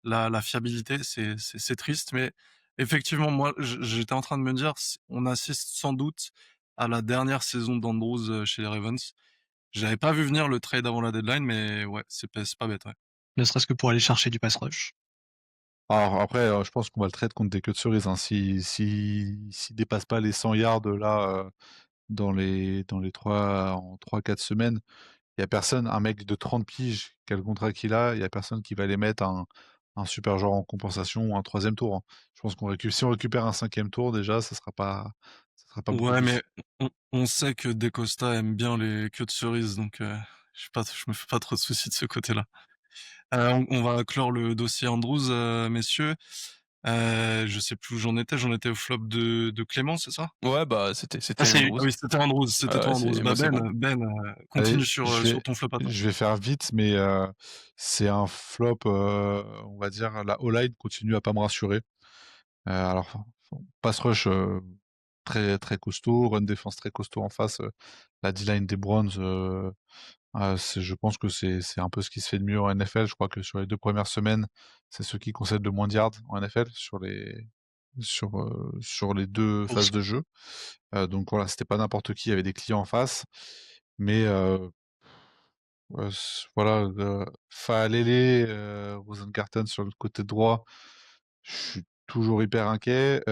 la fiabilité, c'est triste, mais effectivement, moi, j'étais en train de me dire, on assiste sans doute à la dernière saison d'Andrews, chez les Ravens. J'avais pas vu venir le trade avant la deadline, mais ouais, c'est pas bête, ouais.
Ne serait-ce que pour aller chercher du pass rush.
Alors après, je pense qu'on va le trade contre des queues de cerises, hein. S'il dépasse pas les 100 yards là, dans les 3-4 semaines, il y a personne, un mec de 30 piges, quel contrat qu'il a, il y a personne qui va les mettre un super joueur en compensation ou un 3e tour, hein. Je pense si on récupère un 5e tour déjà, ça sera pas beaucoup
Ouais,
plus.
mais on sait que DeCosta aime bien les queues de cerises, donc je me fais pas trop de soucis de ce côté-là. On va clore le dossier Andrews, messieurs. Je sais plus où j'en étais. J'en étais au flop de Clément, c'est ça?
Ouais, bah, c'était
Ah,
Andrews.
oui, c'était Andrews, c'était toi,
Ouais,
Andrews.
moi,
Bah,
c'est bon.
continue
Allez,
sur ton flop à toi.
je vais faire vite, mais c'est un flop, on va dire la O-line continue à pas me rassurer. Alors, pass rush, très, très costaud, run défense très costaud en face, la D-line des Browns, je pense que c'est un peu ce qui se fait de mieux en NFL. Je crois que sur les 2 premières semaines, c'est ceux qui concèdent le moins de yards en NFL sur les 2 phases
Course.
de jeu. Donc voilà, c'était pas n'importe qui, il y avait des clients en face. Mais voilà, Faalele, Rosengarten sur le côté droit, je suis toujours hyper inquiet.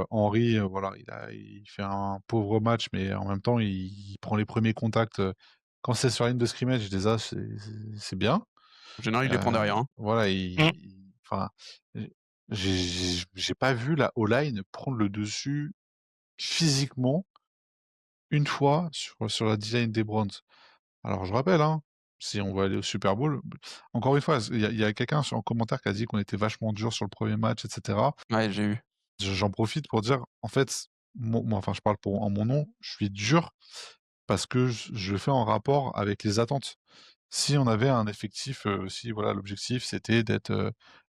Henry, voilà, il fait un pauvre match, mais en même temps, il prend les premiers contacts, quand c'est sur la ligne de scrimmage déjà, c'est bien.
En général, il les prend derrière, hein.
Voilà,
Mmh.
enfin, j'ai pas vu la O-line prendre le dessus physiquement une fois sur la D-line des Browns. Alors je rappelle, hein, si on veut aller au Super Bowl, encore une fois, il y a quelqu'un en commentaire qui a dit qu'on était vachement dur sur le premier match et cetera.
Ouais, j'ai eu.
J'en profite pour dire, en fait, moi, enfin, je parle en mon nom, je suis dur parce que je le fais en rapport avec les attentes. Si on avait un effectif, si voilà, l'objectif c'était d'être,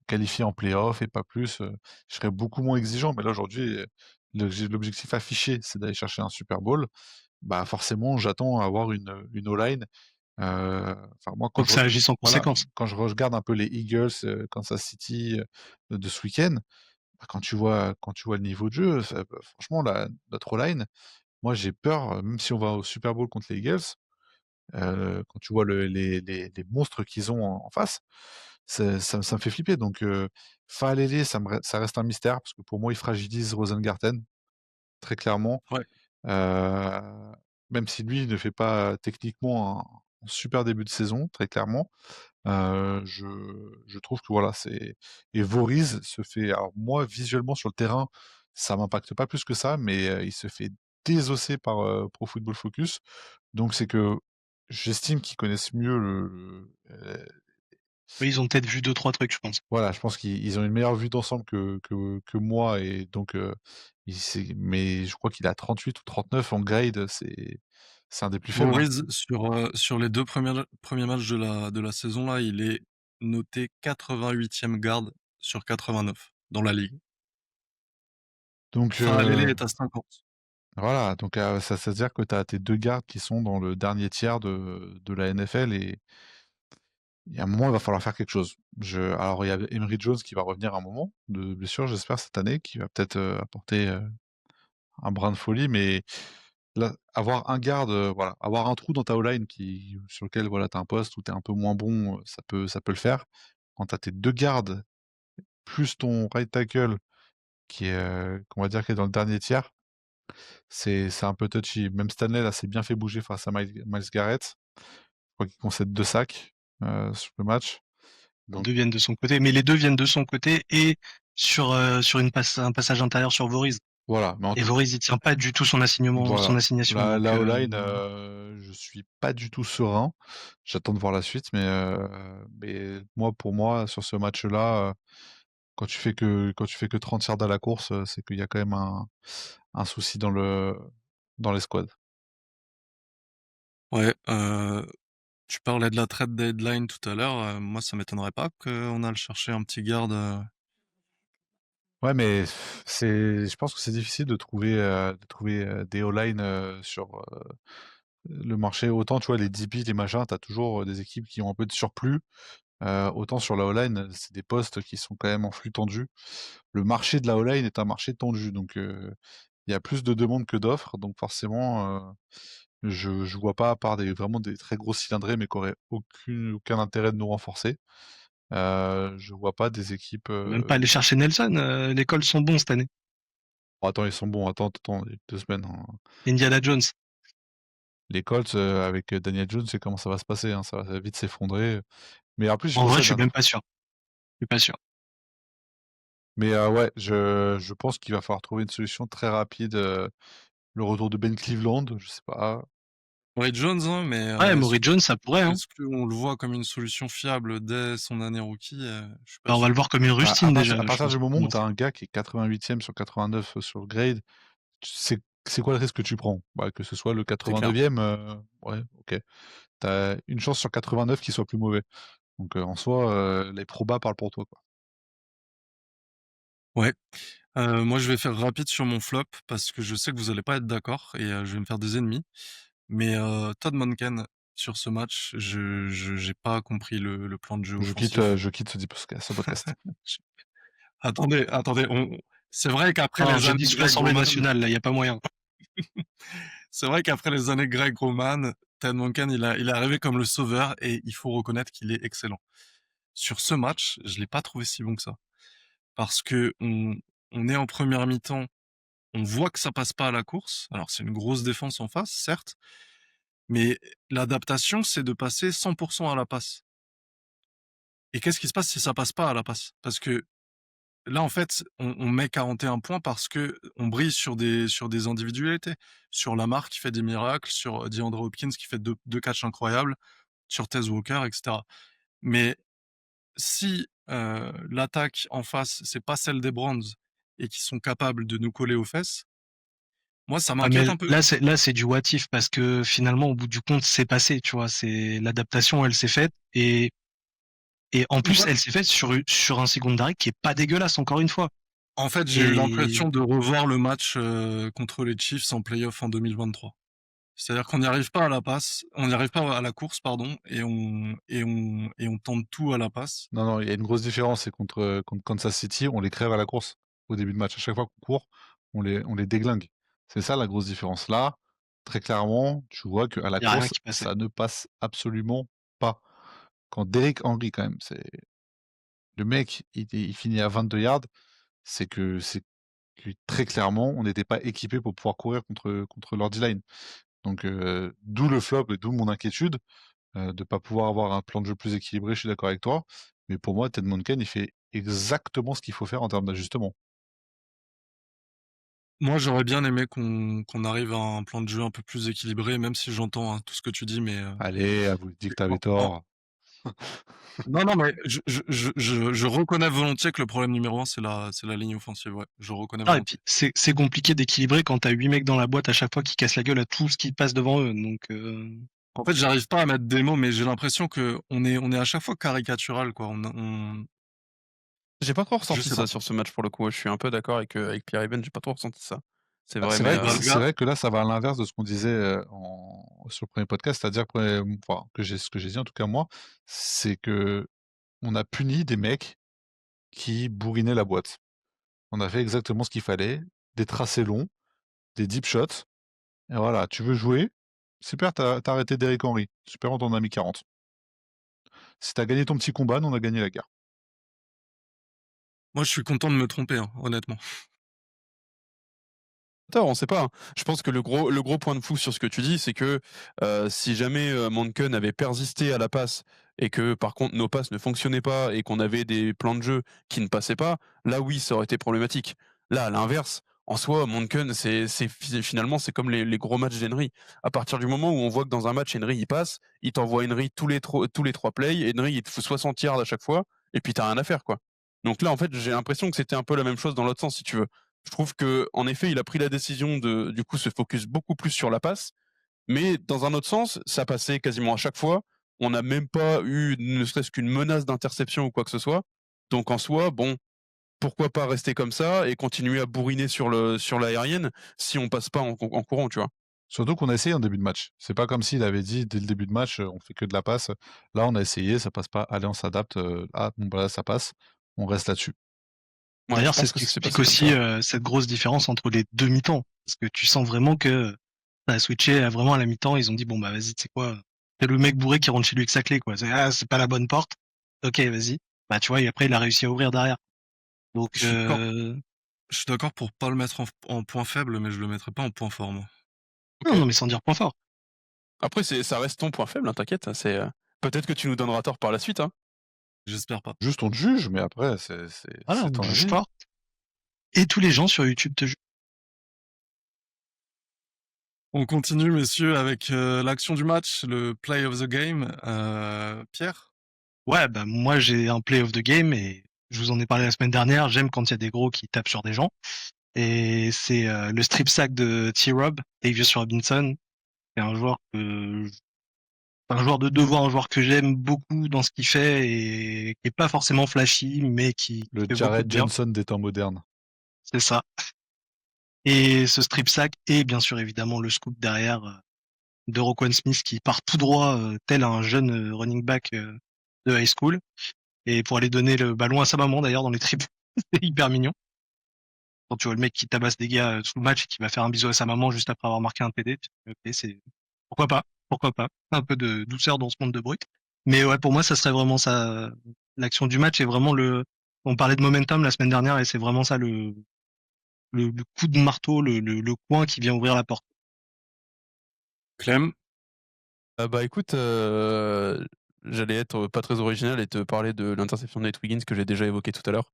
qualifié en play-off et pas plus, je serais beaucoup moins exigeant. Mais là aujourd'hui, l'objectif affiché, c'est d'aller chercher un Super Bowl. Bah, forcément, j'attends à avoir une O-line. Enfin moi
Faut que ça agisse en
voilà,
conséquence.
quand je regarde un peu les Eagles, Kansas City, de ce week-end, bah, quand tu vois le niveau de jeu, franchement notre O-line, moi j'ai peur, même si on va au Super Bowl contre les Eagles, quand tu vois les monstres qu'ils ont en face, ça me fait flipper. Donc Faalele, ça reste un mystère parce que pour moi il fragilise Rosengarten, très clairement.
Ouais.
Heu, Même si lui ne fait pas techniquement un super début de saison, très clairement. Je trouve que voilà, et Voriz se fait, alors moi visuellement sur le terrain, ça m'impacte pas plus que ça, mais il se fait désosser par, Pro Football Focus. Donc c'est que j'estime qu'ils connaissent mieux
Oui, ils ont peut-être vu 2-3 trucs, je pense.
voilà, je pense qu'ils ont une meilleure vue d'ensemble que moi, et donc mais je crois qu'il a 38 ou 39 en grade, c'est un des plus faibles, hein.
Maurice, sur les 2 premiers matchs de la saison là, il est noté 88e garde sur 89 dans la ligue.
Donc
Faalele est à 50.
voilà, donc ça veut dire que tu as tes 2 gardes qui sont dans le dernier tiers de la NFL, et il y a un moment, il va falloir faire quelque chose. Alors il y a Emory Jones qui va revenir à un moment de blessure, j'espère cette année, qui va peut-être, apporter, un brin de folie, mais là, avoir un garde, voilà, avoir un trou dans ta O-line sur lequel, voilà, tu as un poste où tu es un peu moins bon, ça peut le faire. Quand tu as tes 2 gardes, plus ton right tackle qui est, qu'on va dire qui est dans le dernier tiers, c'est un peu touchy. Même Stanley, là, s'est bien fait bouger face à Myles Garrett. Je crois qu'il concède 2 sacs, sur le match.
Les
Donc
2 viennent de son côté, mais les 2 viennent de son côté et sur un passage intérieur sur Voriz.
voilà, mais en
Et
tout
Voriz, il tient pas du tout son
voilà.
assignation, donc
La O-line, je suis pas du tout serein. J'attends de voir la suite, mais pour moi, sur ce match-là, quand tu fais que 30 yards à la course, c'est qu'il y a quand même un souci dans les squads.
Ouais, tu parlais de la trade deadline tout à l'heure, moi ça m'étonnerait pas qu'on aille chercher un petit garde,
Ouais, mais je pense que c'est difficile de trouver des O-line, sur, le marché. Autant, tu vois, les DB, les machins, tu as toujours, des équipes qui ont un peu de surplus. Autant sur la O-line, c'est des postes qui sont quand même en flux tendu. Le marché de la O-line est un marché tendu, donc il y a plus de demandes que d'offres, donc forcément, je vois pas, à part vraiment des très gros cylindrés, mais qui auraient aucun intérêt de nous renforcer, je vois pas des équipes,
même pas aller chercher Nelson, les Colts sont bons cette année.
oh attends, ils sont bons, attends, 2 semaines, hein.
Indiana Jones.
Les Colts, avec, Daniel Jones, c'est comment ça va se passer, hein, ça va vite s'effondrer, mais en plus, je
En vrai, je
possède
suis
un
même pas sûr. Je suis pas sûr.
mais ouais, je pense qu'il va falloir trouver une solution très rapide, le retour de Ben Cleveland, je sais pas,
Ray Jones, hein, mais
Ouais, Maury Jones, ça pourrait, hein.
est-ce qu'on le voit comme une solution fiable dès son année rookie? Je suis pas
Bah, on va
sûr.
le voir comme une
À
rustine déjà,
à
je
partir
pense,
du
pour
moment où tu as
commencer.
un gars qui est 88e sur 89 sur le grade, c'est quoi le risque que tu prends? Bah, que ce soit le
C'est clair.
89e, ouais, OK. Tu as une chance sur 89 qu'il soit plus mauvais. Donc en soi, les probas parlent pour toi, quoi.
Ouais. Moi, je vais faire rapide sur mon flop parce que je sais que vous allez pas être d'accord et je vais me faire des ennemis. Mais Todd Monken, sur ce match, je j'ai pas compris le plan de jeu offensif.
Je quitte ce podcast.
Je attendez, on c'est vrai qu'après
Non,
les
j'ai
années
dit sur
Greg
l'Assemblée
Roman
nationale, là, y a pas moyen.
c'est vrai qu'après les années Greg Roman, Todd Monken, il est arrivé comme le sauveur et il faut reconnaître qu'il est excellent. Sur ce match, je l'ai pas trouvé si bon que ça. Parce qu'on est en première mi-temps, on voit que ça passe pas à la course. Alors c'est une grosse défense en face, certes, mais l'adaptation, c'est de passer 100% à la passe. Et qu'est-ce qui se passe si ça passe pas à la passe? Parce que là, en fait, on met 41 points parce que on brille sur des individualités. Sur Lamar qui fait des miracles, sur DeAndre Hopkins qui fait deux catchs incroyables, sur Tez Walker, etc. Mais si l'attaque en face, c'est pas celle des Browns et qui sont capables de nous coller aux fesses, moi, ça
Ah, mais
m'inquiète un peu.
là, c'est du what if parce que finalement, au bout du compte, c'est passé, tu vois. C'est l'adaptation, elle s'est faite et en plus,
Moi,
elle s'est faite sur un secondary qui est pas dégueulasse, encore une fois.
en fait, j'ai eu
Et
l'impression de revoir le match contre les Chiefs en playoff en 2023. C'est-à-dire qu'on n'y arrive pas à la passe, on n'y arrive pas à la course, pardon, et on tente tout à la passe.
Non, non, il y a une grosse différence, c'est contre Kansas City, on les crève à la course au début de match. À chaque fois qu'on court, on les déglingue. C'est ça la grosse différence. Là, très clairement, tu vois qu'à la
y a rien
course,
qui passait.
ça ne passe absolument pas. Quand Derrick Henry, quand même, le mec, il finit à 22 yards, c'est que très clairement, on n'était pas équipé pour pouvoir courir contre leur D-line. Donc, d'où le flop et d'où mon inquiétude de pas pouvoir avoir un plan de jeu plus équilibré, je suis d'accord avec toi. Mais pour moi, Ted Monken, il fait exactement ce qu'il faut faire en termes d'ajustement.
Moi, j'aurais bien aimé qu'on arrive à un plan de jeu un peu plus équilibré, même si j'entends hein, tout ce que tu dis, mais
Allez, à vous dire que t'avais
en- en-
tort.
non, non, mais je reconnais volontiers que le problème numéro un, c'est la ligne offensive, ouais. Je reconnais
Ah, et puis,
volontiers.
c'est compliqué d'équilibrer quand t'as 8 mecs dans la boîte à chaque fois qui cassent la gueule à tout ce qui passe devant eux. Donc,
En fait, j'arrive pas à mettre des mots, mais j'ai l'impression que on est à chaque fois caricatural, quoi.
J'ai pas trop
Je
ressenti
sais pas.
ça sur ce match pour le coup. Je suis un peu d'accord avec Pierre Eben, j'ai pas trop ressenti ça. C'est
Bah,
vrai, mais
Bah, le
c'est
gars,
vrai que là, ça va à l'inverse de ce qu'on disait sur le premier podcast, c'est-à-dire enfin, ce que j'ai dit en tout cas moi, c'est que on a puni des mecs qui bourrinaient la boîte. On a fait exactement ce qu'il fallait, des tracés longs, des deep shots. Et voilà, tu veux jouer? Super, t'as arrêté Derrick Henry. Super, on t'en a mis 40. Si t'as gagné ton petit combat, nous on a gagné la guerre.
moi, je suis content de me tromper, hein, honnêtement.
on sait pas, hein. Je pense que le gros point de flou sur ce que tu dis, c'est que si jamais Monken avait persisté à la passe et que par contre nos passes ne fonctionnaient pas et qu'on avait des plans de jeu qui ne passaient pas, là oui, ça aurait été problématique. Là, à l'inverse, en soi, Monken, finalement c'est comme les gros matchs d'Henry. À partir du moment où on voit que dans un match Henry il passe, il t'envoie Henry tous les trois plays, Henry il te fout 60 yards à chaque fois et puis t'as rien à faire quoi. Donc là en fait j'ai l'impression que c'était un peu la même chose dans l'autre sens si tu veux. Je trouve que, en effet, il a pris la décision de, du coup, se focus beaucoup plus sur la passe. Mais dans un autre sens, ça passait quasiment à chaque fois. On n'a même pas eu ne serait-ce qu'une menace d'interception ou quoi que ce soit. Donc en soi, bon, pourquoi pas rester comme ça et continuer à bourriner sur l'aérienne si on passe pas en courant, tu vois.
Surtout qu'on a essayé en début de match. C'est pas comme s'il avait dit dès le début de match, on fait que de la passe. Là, on a essayé, ça passe pas. Allez, on s'adapte. Ah, bon, bah là, ça passe. On reste là-dessus.
Ouais, je
d'ailleurs, c'est
pense
ce
que
qui
ça s'est
explique
passé comme
aussi
ça.
cette grosse différence entre les deux mi-temps. Parce que tu sens vraiment que ça a switché vraiment à la mi-temps. Ils ont dit, bon, bah, vas-y, tu sais quoi, c'est le mec bourré qui rentre chez lui avec sa clé, quoi. C'est pas la bonne porte. Ok, vas-y. Bah, tu vois, et après, il a réussi à ouvrir derrière. Donc,
Je suis d'accord. Je suis d'accord pour pas le mettre en point faible, mais je le mettrai pas en point fort, moi.
non,
Ok.
non, mais sans dire point fort.
Après, ça reste ton point faible, hein, t'inquiète. Peut-être que tu nous donneras tort par la suite, hein.
J'espère pas.
Juste, on te juge, mais après,
Voilà,
c'est
on
ton
bouge
avis.
pas. Et tous les gens sur YouTube te jugent.
On continue, messieurs, avec l'action du match, le play of the game. Pierre?
Ouais, bah moi j'ai un play of the game et je vous en ai parlé la semaine dernière. J'aime quand il y a des gros qui tapent sur des gens. Et c'est le strip sack de T-Rob, Davius Robinson. C'est un joueur de devoir, un joueur que j'aime beaucoup dans ce qu'il fait et qui est pas forcément flashy, mais qui
Le
fait beaucoup de
Jared
bien.
Johnson des temps modernes.
C'est ça. Et ce strip sack et bien sûr évidemment le scoop derrière de Roquan Smith qui part tout droit tel un jeune running back de high school et pour aller donner le ballon à sa maman d'ailleurs dans les tribunes. C'est hyper mignon. Quand tu vois le mec qui tabasse des gars sous le match et qui va faire un bisou à sa maman juste après avoir marqué un TD, tu te dis, ok, c'est pourquoi pas, un peu de douceur dans ce monde de brut. Mais ouais, pour moi, ça serait vraiment ça, l'action du match est vraiment on parlait de momentum la semaine dernière et c'est vraiment ça le coup de marteau, le coin qui vient ouvrir la porte.
Clem?
Bah écoute, j'allais être pas très original et te parler de l'interception de Nate Wiggins que j'ai déjà évoqué tout à l'heure.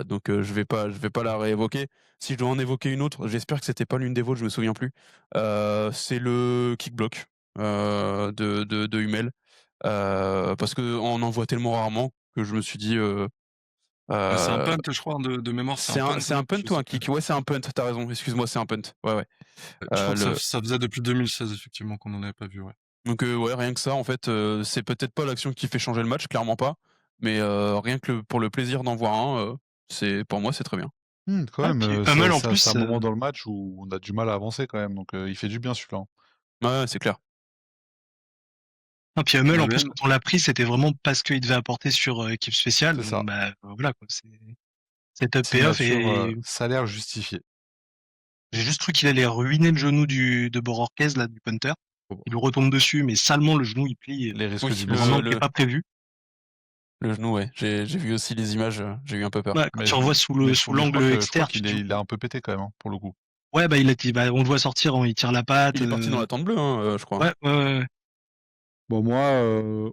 Donc je vais pas la réévoquer. Si je dois en évoquer une autre, j'espère que c'était pas l'une des vôtres, je me souviens plus. C'est le kick block de Hummel. Parce qu'on en voit tellement rarement que je me suis dit
C'est un punt, je crois, de mémoire, c'est un punt.
c'est un punt
Je
ou
sais
un
plus.
kick? Ouais, c'est un punt, t'as raison, excuse-moi, c'est un punt. Ouais.
Je crois que
Le
ça faisait depuis 2016, effectivement, qu'on n'en avait pas vu, ouais.
Donc ouais, rien que ça, en fait, c'est peut-être pas l'action qui fait changer le match, clairement pas. Mais rien que pour le plaisir d'en voir un, pour moi, c'est très bien.
Quand
Ah,
même,
puis Hummel en
c'est
plus,
un moment dans le match où on a du mal à avancer quand même, donc il fait du bien celui-là. Hein.
Ouais, c'est clair.
ah, puis Hummel en plus
Ben,
quand on l'a pris, c'était vraiment parce qu'il devait apporter sur équipe spéciale.
C'est ça.
Donc, bah voilà quoi, c'est top payoff
Signature,
et
salaire justifié.
j'ai juste cru qu'il allait ruiner le genou de Bororquez là du punter.
Bon,
Il lui retombe dessus, mais salement le genou il plie.
les risques
Oui,
du
Dans un
métier.
angle qui est pas prévu.
le genou, ouais. J'ai vu aussi les images, j'ai eu un peu peur.
Ouais, quand
Mais
tu
je
revois
mais
sous
je
l'angle
crois
externe, tu
qu'il
te dis,
il est un peu pété quand même, hein, pour le coup.
ouais, bah, on le voit sortir, il tire la patte.
Il est parti dans la tente bleue, hein, je crois.
Ouais.
Bon, moi,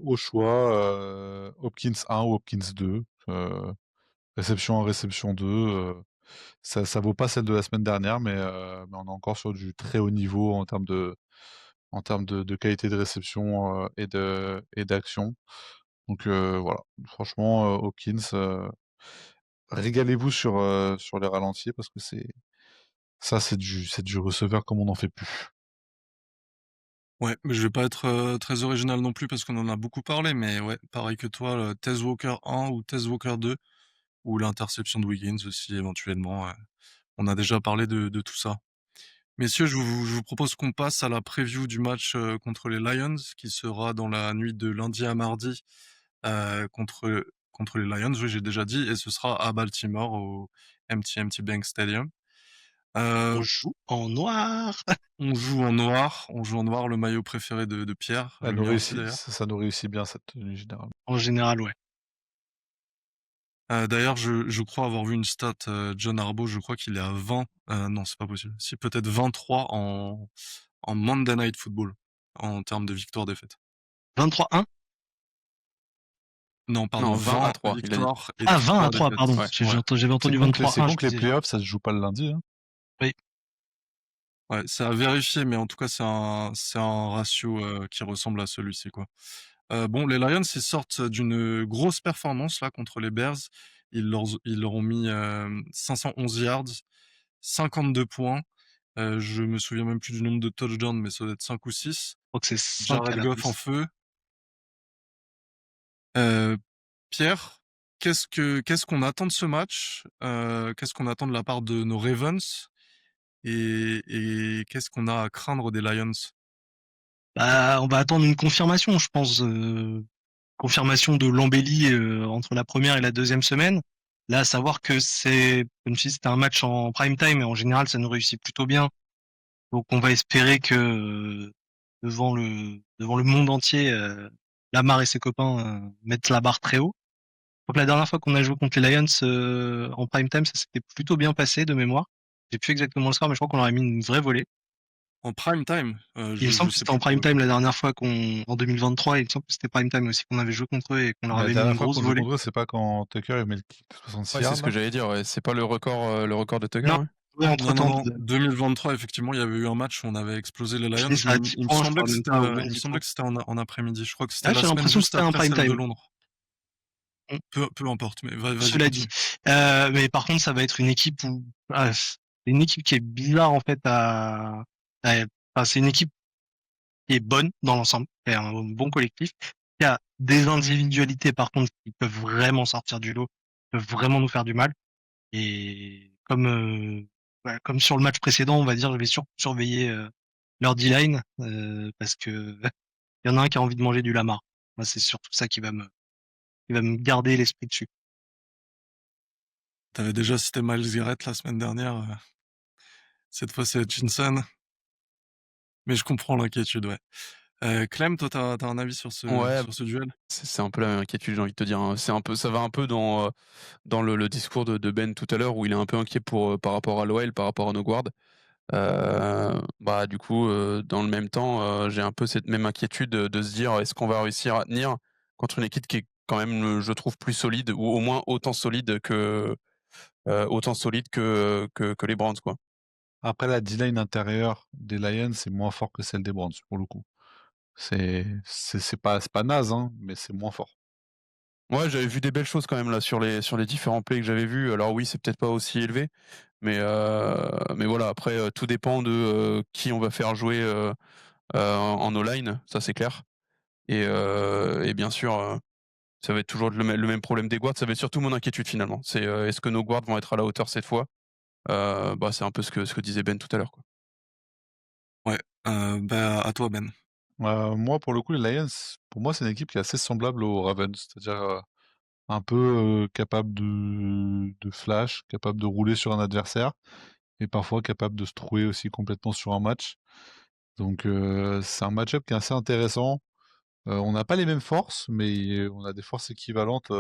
au choix, Hopkins 1 ou Hopkins 2. Réception 1, réception 2. Ça vaut pas celle de la semaine dernière, mais on est encore sur du très haut niveau en termes de qualité de réception et d'action. Donc voilà, franchement, Hopkins, régalez-vous sur les ralentis parce que c'est du receveur comme on n'en fait plus.
ouais, mais je vais pas être très original non plus parce qu'on en a beaucoup parlé, mais ouais, pareil que toi, le Tez Walker 1 ou Tez Walker 2, ou l'interception de Wiggins aussi éventuellement. On a déjà parlé de tout ça. Messieurs, je vous propose qu'on passe à la preview du match contre les Lions, qui sera dans la nuit de lundi à mardi contre les Lions, oui, j'ai déjà dit, et ce sera à Baltimore, au MT Bank Stadium.
On joue en noir.
On joue en noir, le maillot préféré de Pierre, le mien aussi d'ailleurs.
Ça nous réussit bien cette tenue générale.
En général, ouais.
D'ailleurs, je crois avoir vu une stat, John Harbaugh, je crois qu'il est à 20, non, c'est pas possible. Si, peut-être 23 en Monday Night Football, en termes de victoire-défaite.
23-1.
Non, pardon,
Non, 20 à 3, il a dit.
victoires et
Ah, 20 à 3,
3
pardon.
défaites.
J'avais
Ouais.
entendu
C'est
23-1.
con que les playoffs, ça se joue pas le lundi. Hein.
Ouais, c'est à vérifier, mais en tout cas, c'est un ratio qui ressemble à celui-ci, quoi. Bon, les Lions, ils sortent d'une grosse performance là contre les Bears. Ils leur ont mis 511 yards, 52 points. Je me souviens même plus du nombre de touchdowns, mais ça doit être 5 ou 6.
Je crois que c'est 5 à
Jared
la
Goff en
base.
feu. Pierre, qu'est-ce qu'on attend de ce match? Qu'est-ce qu'on attend de la part de nos Ravens? Et qu'est-ce qu'on a à craindre des Lions?
Bah, on va attendre une confirmation, je pense. Confirmation de l'embellie entre la première et la deuxième semaine. Là, à savoir que comme je dis, c'était un match en prime time et en général, ça nous réussit plutôt bien. Donc, on va espérer que devant le monde entier, Lamar et ses copains mettent la barre très haut. Donc, la dernière fois qu'on a joué contre les Lions en prime time, ça s'était plutôt bien passé de mémoire. J'ai plus exactement le score, mais je crois qu'on leur a mis une vraie volée.
En prime time?
Il me semble
Je
que
sais
c'était en
plus pour
prime
le coup.
time la dernière fois en 2023, il me semble que c'était prime time aussi qu'on avait joué contre eux et qu'on leur
La
avait mis
dernière
une
fois
grosse
qu'on joue
volée.
contre eux, c'est pas quand Tucker il met le kick de 66
Ouais,
yards.
c'est ce que
là
j'allais dire, ouais. C'est pas le record de Tucker,
Non.
ouais.
Ouais,
Non, non,
entre-temps,
non, 2023, effectivement, il y avait eu un match où on avait explosé les Lions,
c'est ça,
mais
à
il
10
il me
points, je
semblait
crois
que
même
c'était,
pas, ou même
il me
10
semblait
points.
que c'était en après-midi. Je crois que c'était
Ah,
la
j'ai
semaine
l'impression que
juste
c'était un
après
prime
celle de
time.
Londres.
Mmh.
Peu importe, mais vas-y,
Cela dit,
continue.
mais par contre, ça va être une équipe où c'est une équipe qui est bizarre en fait enfin, c'est une équipe qui est bonne dans l'ensemble, qui est un bon collectif, qui a des individualités par contre qui peuvent vraiment sortir du lot, peuvent vraiment nous faire du mal. Et voilà, comme sur le match précédent, on va dire, je vais surtout surveiller leur D-line parce que il y en a un qui a envie de manger du Lamar. Moi, c'est surtout ça qui va me garder l'esprit dessus.
T'avais déjà cité Myles Garrett la semaine dernière. Cette fois, c'est Hutchinson. Mais je comprends l'inquiétude, ouais. Clem, toi, t'as un avis
Ouais,
sur ce duel?
c'est un peu la même inquiétude, j'ai envie de te dire, hein. Ça va un peu dans le discours de Ben tout à l'heure où il est un peu inquiet par rapport à l'OL, par rapport à nos guards. Bah, du coup, dans le même temps, j'ai un peu cette même inquiétude, de se dire: «Est-ce qu'on va réussir à tenir contre une équipe qui est quand même, je trouve plus solide ou au moins autant solide que les Browns, quoi».
Après, la D-line intérieure des Lions, c'est moins fort que celle des Browns, pour le coup. C'est pas naze, hein, mais c'est moins fort.
Ouais, j'avais vu des belles choses quand même là sur les différents plays que j'avais vus. Alors oui, c'est peut-être pas aussi élevé, mais voilà, après, tout dépend de, qui on va faire jouer, en O-line, ça c'est clair et bien sûr, ça va être toujours le même problème des guards. Ça va être surtout mon inquiétude finalement. C'est, est-ce que nos guards vont être à la hauteur cette fois? Bah, c'est un peu ce que disait Ben tout à l'heure, quoi.
Ouais, bah, à toi, Ben.
Moi, pour le coup, les Lions, pour moi, c'est une équipe qui est assez semblable aux Ravens, c'est-à-dire un peu capable de flash, capable de rouler sur un adversaire, et parfois capable de se trouver aussi complètement sur un match. Donc c'est un match-up qui est assez intéressant. On n'a pas les mêmes forces, mais on a des forces équivalentes.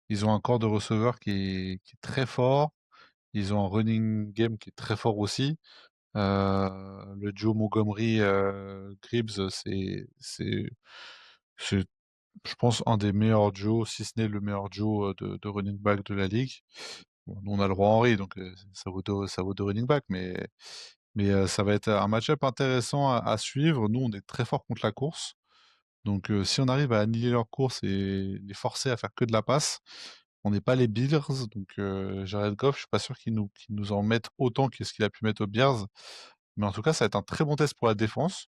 Ils ont un corps de receveur qui est très fort. Ils ont un running game qui est très fort aussi. Le Joe Montgomery Gibbs, c'est, je pense, un des meilleurs Joe, si ce n'est le meilleur Joe de running back de la ligue. Bon, nous, on a le roi Henry, donc ça vaut de running back, mais ça va être un match-up intéressant à suivre. Nous, on est très fort contre la course. Donc, si on arrive à annihiler leur course et les forcer à faire que de la passe, on n'est pas les Bears. Donc, Jared Goff, je suis pas sûr qu'il nous en mette autant que ce qu'il a pu mettre aux Bears. Mais en tout cas, ça va être un très bon test pour la défense.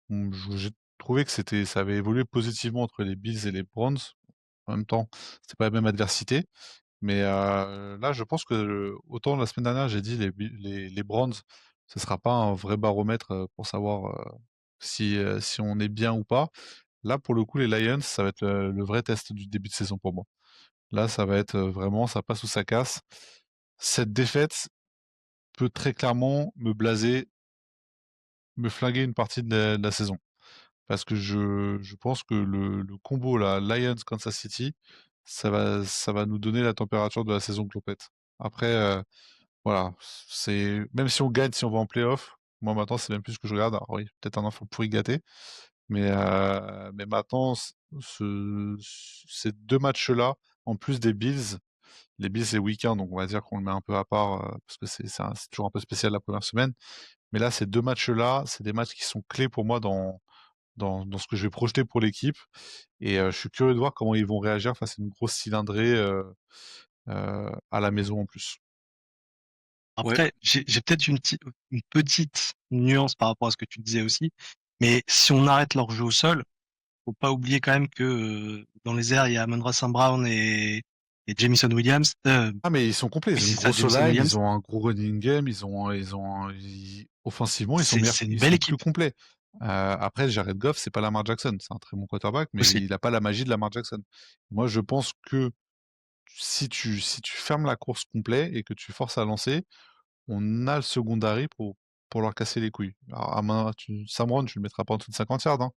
J'ai trouvé que ça avait évolué positivement entre les Bills et les Browns. En même temps, c'était pas la même adversité. Mais là, je pense que autant la semaine dernière, j'ai dit les Browns, ce sera pas un vrai baromètre pour savoir si on est bien ou pas. Là, pour le coup, les Lions, ça va être le vrai test du début de saison pour moi. Là, ça va être vraiment, ça passe ou ça casse. Cette défaite peut très clairement me blaser, me flinguer une partie de la saison. Parce que je pense que le combo là, Lions-Kansas City, ça va nous donner la température de la saison complète. Après, voilà, même si on gagne, si on va en playoff, moi maintenant c'est même plus ce que je regarde. Alors oui, peut-être un enfant pourri gâté, mais maintenant ces deux matchs-là, en plus des Bills, les Bills c'est week-end, donc on va dire qu'on le met un peu à part parce que c'est toujours un peu spécial la première semaine. Mais là, ces deux matchs-là, c'est des matchs qui sont clés pour moi dans ce que je vais projeter pour l'équipe. Et je suis curieux de voir comment ils vont réagir face à une grosse cylindrée à la maison en plus.
Ouais,
Après, j'ai peut-être une petite nuance par rapport à ce que tu disais aussi, mais si on arrête leur jeu au sol, faut pas oublier quand même que dans les airs, il y a Amon-Ra St. Brown et Jamison Williams.
Ah, mais ils sont complets,
Oui,
ils ont une
c'est ça,
grosse
Jamison
O-line,
Williams.
ils ont un gros running game, offensivement, ils sont meilleurs,
C'est une
ils
belle
sont plus
équipe.
complets. Après, Jared Goff, c'est pas Lamar Jackson, c'est un très bon quarterback, mais
Aussi.
il n'a pas la magie de Lamar Jackson. Moi, je pense que si tu fermes la course complet et que tu forces à lancer, on a le secondary pour leur casser les couilles. Alors, Sam Brown, tu le mettras pas en dessous de 50 yards, hein.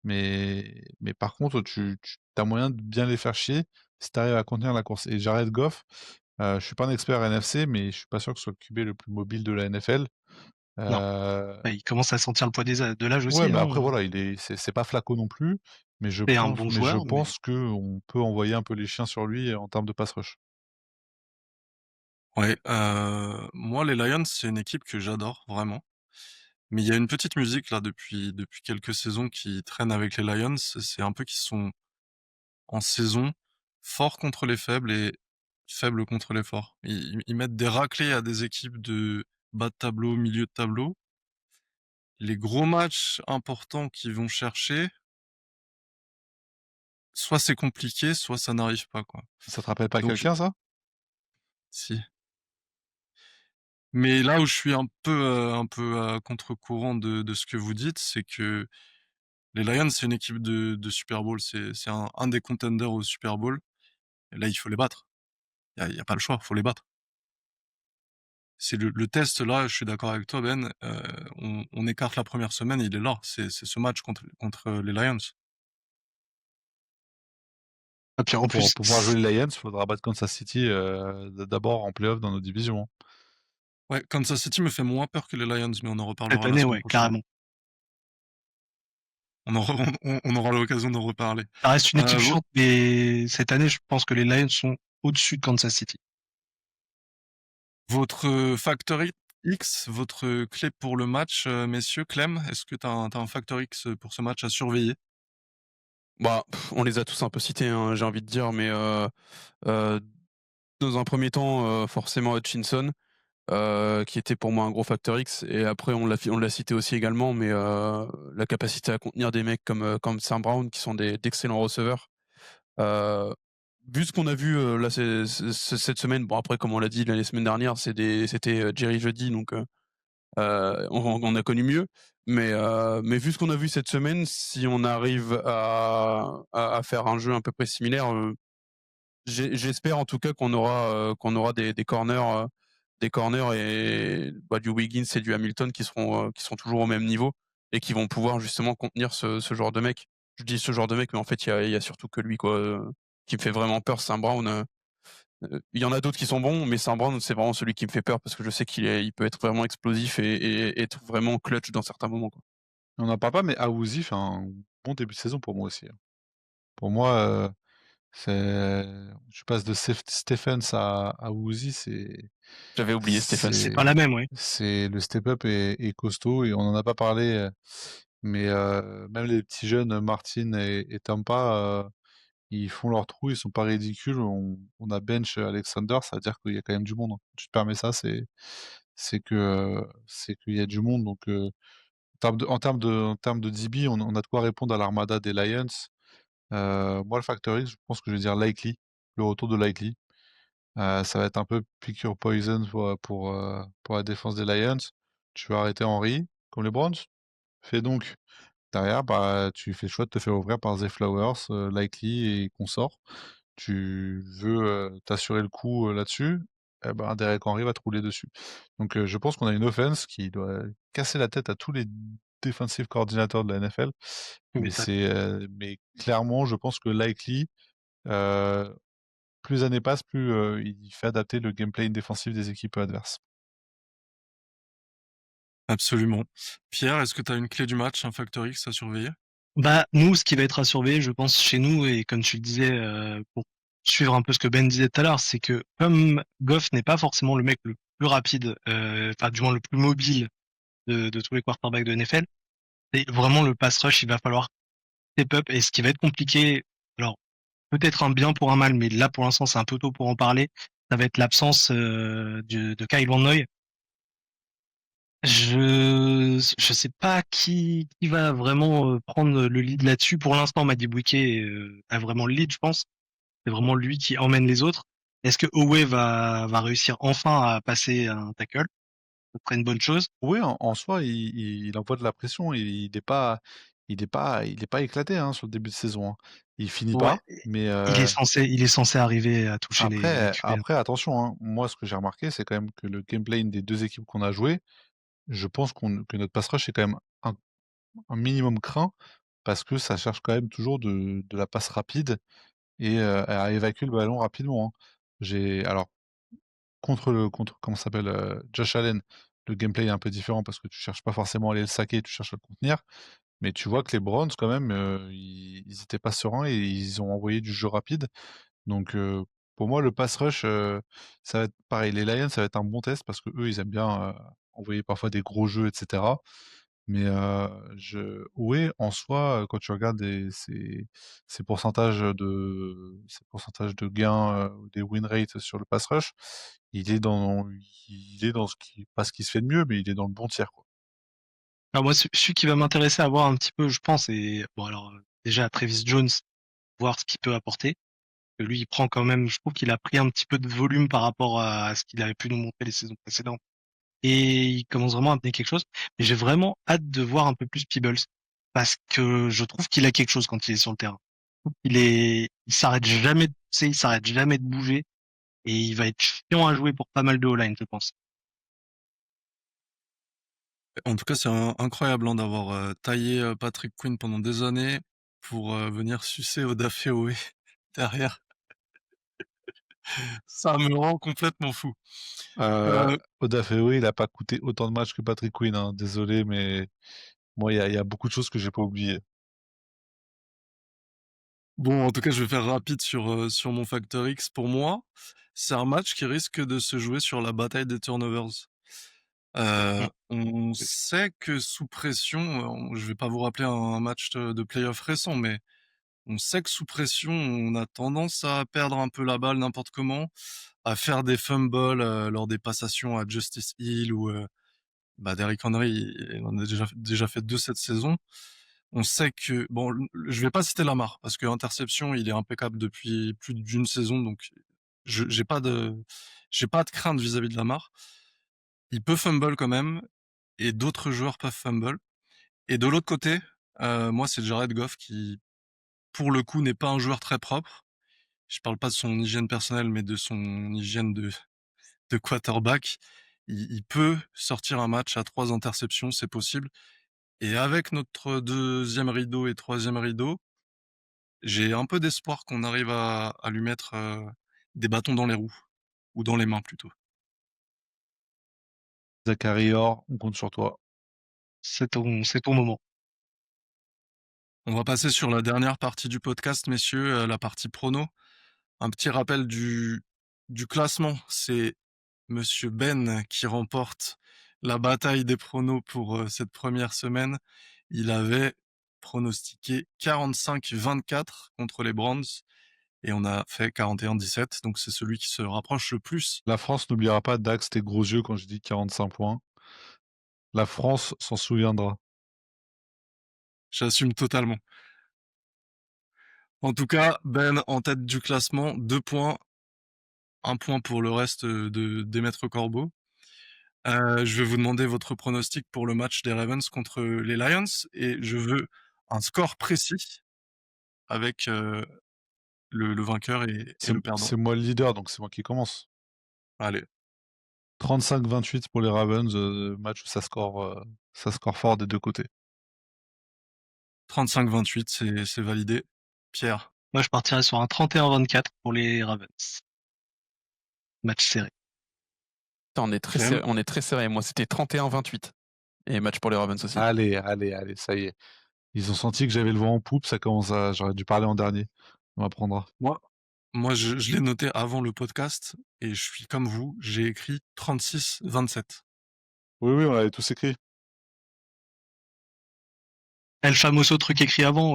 Mais par contre, tu as moyen de bien les faire chier si tu arrives à contenir la course. Et Jared Goff, je suis pas un expert NFC, mais je suis pas sûr que ce soit le QB le plus mobile de la NFL.
Non.
Heu,
Il commence à sentir le poids de l'âge
ouais,
aussi,
mais après
hein.
voilà, c'est pas Flacco non plus, mais je
C'est un
pense
bon
mais je
joueur, mais
pense qu'on peut envoyer un peu les chiens sur lui en termes de pass rush.
Ouais, moi les Lions, c'est une équipe que j'adore vraiment, mais il y a une petite musique là depuis quelques saisons qui traîne avec les Lions, c'est un peu qu'ils sont en saison forts contre les faibles et faibles contre les forts. Ils mettent des raclées à des équipes de bas de tableau, milieu de tableau. Les gros matchs importants qu'ils vont chercher, soit c'est compliqué, soit ça n'arrive pas, quoi.
Ça te rappelle pas
Donc
quelqu'un, ça?
si. Mais là où je suis un peu à contre-courant de ce que vous dites, c'est que les Lions, c'est une équipe de Super Bowl, c'est un des contenders au Super Bowl et là, il faut les battre. Il y a pas le choix, faut les battre. C'est le test là, je suis d'accord avec toi Ben, on écarte la première semaine, il est là, c'est ce match contre les Lions.
Et puis en
Pour
plus,
pouvoir jouer les Lions, il faudra battre Kansas City d'abord en playoff dans nos divisions, hein.
Ouais, Kansas City me fait moins peur que les Lions, mais on en
cette
reparlera la
année,
semaine
ouais,
prochaine.
carrément.
On aura l'occasion d'en reparler.
Ça reste une équipe
Vo
chiante, mais cette année, je pense que les Lions sont au-dessus de Kansas City.
Votre factor X, votre clé pour le match, messieurs, Clem, est-ce que tu as un factor X pour ce match à surveiller?
Bah, on les a tous un peu cités, hein, j'ai envie de dire, mais heu, dans un premier temps, forcément Hutchinson, qui était pour moi un gros facteur X et après on l'a cité aussi également, mais la capacité à contenir des mecs comme Sam Brown qui sont d'excellents receveurs. Heu, Vu ce qu'on a vu, là cette semaine, bon après comme on l'a dit les semaines dernières, c'était, Jerry Jeudy donc on a connu mieux, mais vu ce qu'on a vu cette semaine, si on arrive à faire un jeu à peu près similaire, j'espère en tout cas qu'on aura des corners et bah, du Wiggins et du Hamilton qui seront toujours au même niveau et qui vont pouvoir justement contenir ce genre de mec. Je dis ce genre de mec, mais en fait, il y a surtout que lui quoi, qui me fait vraiment peur, Saint Brown, il y en a d'autres qui sont bons, mais Saint Brown, c'est vraiment celui qui me fait peur parce que je sais il peut être vraiment explosif et être vraiment clutch dans certains moments, quoi.
On n'en parle pas, mais Awuzie fait un bon début de saison pour moi aussi, hein. Pour moi, c'est je passe de Stephens à Awuzie,
J'avais oublié
C'est
Stephens.
pas la même, ouais.
c'est le step up est costaud et on en a pas parlé, mais même les petits jeunes Martin et Tampa, ils font leur trou, ils sont pas ridicules. On a bench Alexander, ça veut dire qu'il y a quand même du monde, hein. Tu te permets ça, c'est qu'il y a du monde donc en termes de DB, on a de quoi répondre à l'armada des Lions. Moi, le factor X, je pense que je vais dire Likely, le retour de Likely. Ça va être un peu pick your poison pour la défense des Lions. Tu vas arrêter Henry, comme les Browns. Fais donc derrière, bah, tu fais le choix de te faire ouvrir par Zay Flowers, Likely et consorts. Tu veux, t'assurer le coup, là-dessus, eh ben, Derrick Henry va te rouler dessus. Donc, je pense qu'on a une offense qui doit casser la tête à tous les defensive coordinateurs de la NFL,
Tu
mais
m'étonnes.
mais clairement, je pense que Likely, heu, plus les années passent, plus, il fait adapter le gameplay défensif des équipes adverses.
Absolument. Pierre, est-ce que tu as une clé du match, un factor X à surveiller?
Bah, nous, ce qui va être à surveiller, je pense, chez nous, et comme tu le disais, pour suivre un peu ce que Ben disait tout à l'heure, c'est que comme Goff n'est pas forcément le mec le plus rapide, enfin, du moins le plus mobile de tous les quarterbacks de NFL, c'est vraiment le pass rush, il va falloir step up. Et ce qui va être compliqué, alors peut-être un bien pour un mal, mais là pour l'instant c'est un peu tôt pour en parler, ça va être l'absence de Kyle Van Noy. Je sais pas qui va vraiment prendre le lead là-dessus. Pour l'instant, Madi Bouike a vraiment le lead, je pense. C'est vraiment lui qui emmène les autres. Est-ce que Owe va réussir enfin à passer un tackle? Ce serait une bonne chose.
Oui, en soi, il envoie de la pression, il est pas éclaté, hein, sur le début de saison, hein. Il finit
Ouais,
pas, mais
il est censé arriver à toucher les QB.
après attention, hein, moi ce que j'ai remarqué, c'est quand même que le gameplay des 2 équipes qu'on a jouées, je pense que notre pass rush est quand même un minimum craint, parce que ça cherche quand même toujours de la passe rapide et à évacuer le ballon rapidement, hein. J'ai alors contre comment ça s'appelle, Josh Allen, le gameplay est un peu différent parce que tu cherches pas forcément à aller le saquer, tu cherches à le contenir. Mais tu vois que les Browns quand même, ils étaient pas sereins et ils ont envoyé du jeu rapide. Donc Pour moi, le pass rush, ça va être pareil. Les Lions, ça va être un bon test parce qu'eux, ils aiment bien, envoyer parfois des gros jeux et cetera. Mais, oui, en soi, quand tu regardes ces pourcentages de gains, des win rates sur le pass rush, il est dans pas ce qui se fait de mieux, mais il est dans le bon tiers, quoi.
Alors moi, celui qui va m'intéresser à voir un petit peu, je pense, et bon alors déjà Travis Jones, voir ce qu'il peut apporter. Lui, il prend quand même, je trouve qu'il a pris un petit peu de volume par rapport à ce qu'il avait pu nous montrer les saisons précédentes. Et il commence vraiment à amener quelque chose. Mais j'ai vraiment hâte de voir un peu plus Peebles parce que je trouve qu'il a quelque chose quand il est sur le terrain. Il s'arrête jamais de pousser, il s'arrête jamais de bouger et il va être chiant à jouer pour pas mal de O-line, je pense.
En tout cas, c'est incroyable hein, d'avoir taillé Patrick Quinn pendant des années pour venir sucer Odafe Oweh derrière. Ça me rend complètement fou.
Odafe Oweh, il a pas coûté autant de matchs que Patrick Quinn, hein. Désolé, mais moi, il y a beaucoup de choses que j'ai pas oubliées.
Bon, en tout cas, je vais faire rapide sur mon facteur X. Pour moi, c'est un match qui risque de se jouer sur la bataille des turnovers. On sait que sous pression, je vais pas vous rappeler un match de playoff récent, mais on sait que sous pression, on a tendance à perdre un peu la balle n'importe comment, à faire des fumbles lors des passations à Justice Hill ou Derrick Henry, il en a déjà fait 2 cette saison. On sait que bon, je vais pas citer Lamar parce que interception, il est impeccable depuis plus d'une saison, donc j'ai pas de crainte vis-à-vis de Lamar. Il peut fumble quand même et d'autres joueurs peuvent fumble. Et de l'autre côté, moi c'est Jared Goff qui, pour le coup, n'est pas un joueur très propre. Je parle pas de son hygiène personnelle, mais de son hygiène de quarterback. Il peut sortir un match à 3 interceptions, c'est possible. Et avec notre deuxième rideau et troisième rideau, j'ai un peu d'espoir qu'on arrive à lui mettre des bâtons dans les roues, ou dans les mains plutôt.
Zachary Orr, on compte sur toi.
C'est ton moment.
On va passer sur la dernière partie du podcast, messieurs, la partie prono. Un petit rappel du classement. C'est Monsieur Ben qui remporte la bataille des pronos pour cette première semaine. Il avait pronostiqué 45-24 contre les Browns et on a fait 41-17. Donc c'est celui qui se rapproche le plus.
La France n'oubliera pas, Dax, tes gros yeux quand j'ai dit 45 points. La France s'en souviendra.
J'assume totalement. En tout cas, Ben en tête du classement, 2 points, 1 point pour le reste des maîtres corbeaux. Je vais vous demander votre pronostic pour le match des Ravens contre les Lions et je veux un score précis avec le vainqueur et le perdant.
C'est moi le leader, donc c'est moi qui commence.
Allez,
35-28 pour les Ravens, match où ça score fort des deux côtés.
35-28, c'est validé. Pierre,
Moi, je partirais sur un 31-24 pour les Ravens. Match serré.
On est très
Clem,
serré, on est très serré. Moi, c'était 31-28. Et match pour les Ravens aussi.
Allez, ça y est. Ils ont senti que j'avais le vent en poupe, j'aurais dû parler en dernier. On m'apprendra.
moi je l'ai noté avant le podcast et je suis comme vous, j'ai écrit 36-27.
Oui, on l'avait tous écrit.
El famoso truc écrit avant,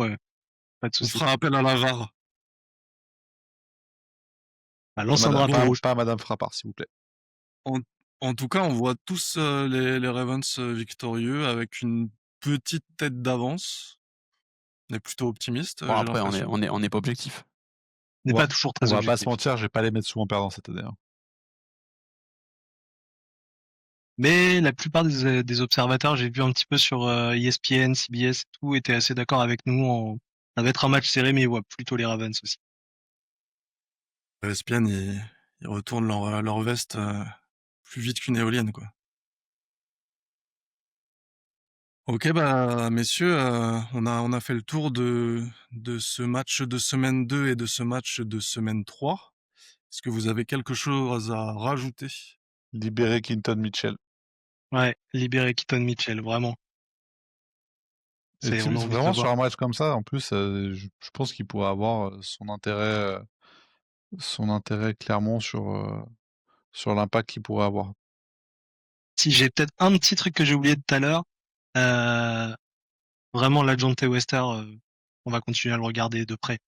pas de
On
souci.
fera appel à la VAR.
Lance un drapeau rouge.
Pas Madame Frappard, s'il vous plaît.
En tout cas, on voit tous les Ravens victorieux avec une petite tête d'avance. On est plutôt optimiste,
Bon,
j'ai
après,
l'impression.
on n'est pas objectif.
N'est
On
pas
va-
toujours
On
très
va pas se
objectif.
mentir, je vais pas les mettre souvent perdants cette année, hein.
Mais la plupart des observateurs, j'ai vu un petit peu sur ESPN, CBS et tout, étaient assez d'accord avec nous. Ça va être un match serré, mais ils voient plutôt les Ravens aussi.
ESPN, ils retournent leur veste plus vite qu'une éolienne, quoi. Ok, messieurs, on a fait le tour de ce match de semaine 2 et de ce match de semaine 3. Est-ce que vous avez quelque chose à rajouter?
Libérer Quinton Mitchell.
Ouais, libérer Keaton Mitchell, vraiment.
Et
On a envie de
vraiment
le
sur
voir.
un match comme ça, en plus, je pense qu'il pourrait avoir son intérêt son intérêt clairement sur l'impact qu'il pourrait avoir.
Si j'ai peut-être un petit truc que j'ai oublié tout à l'heure, vraiment la Jonte Wester, on va continuer à le regarder de près.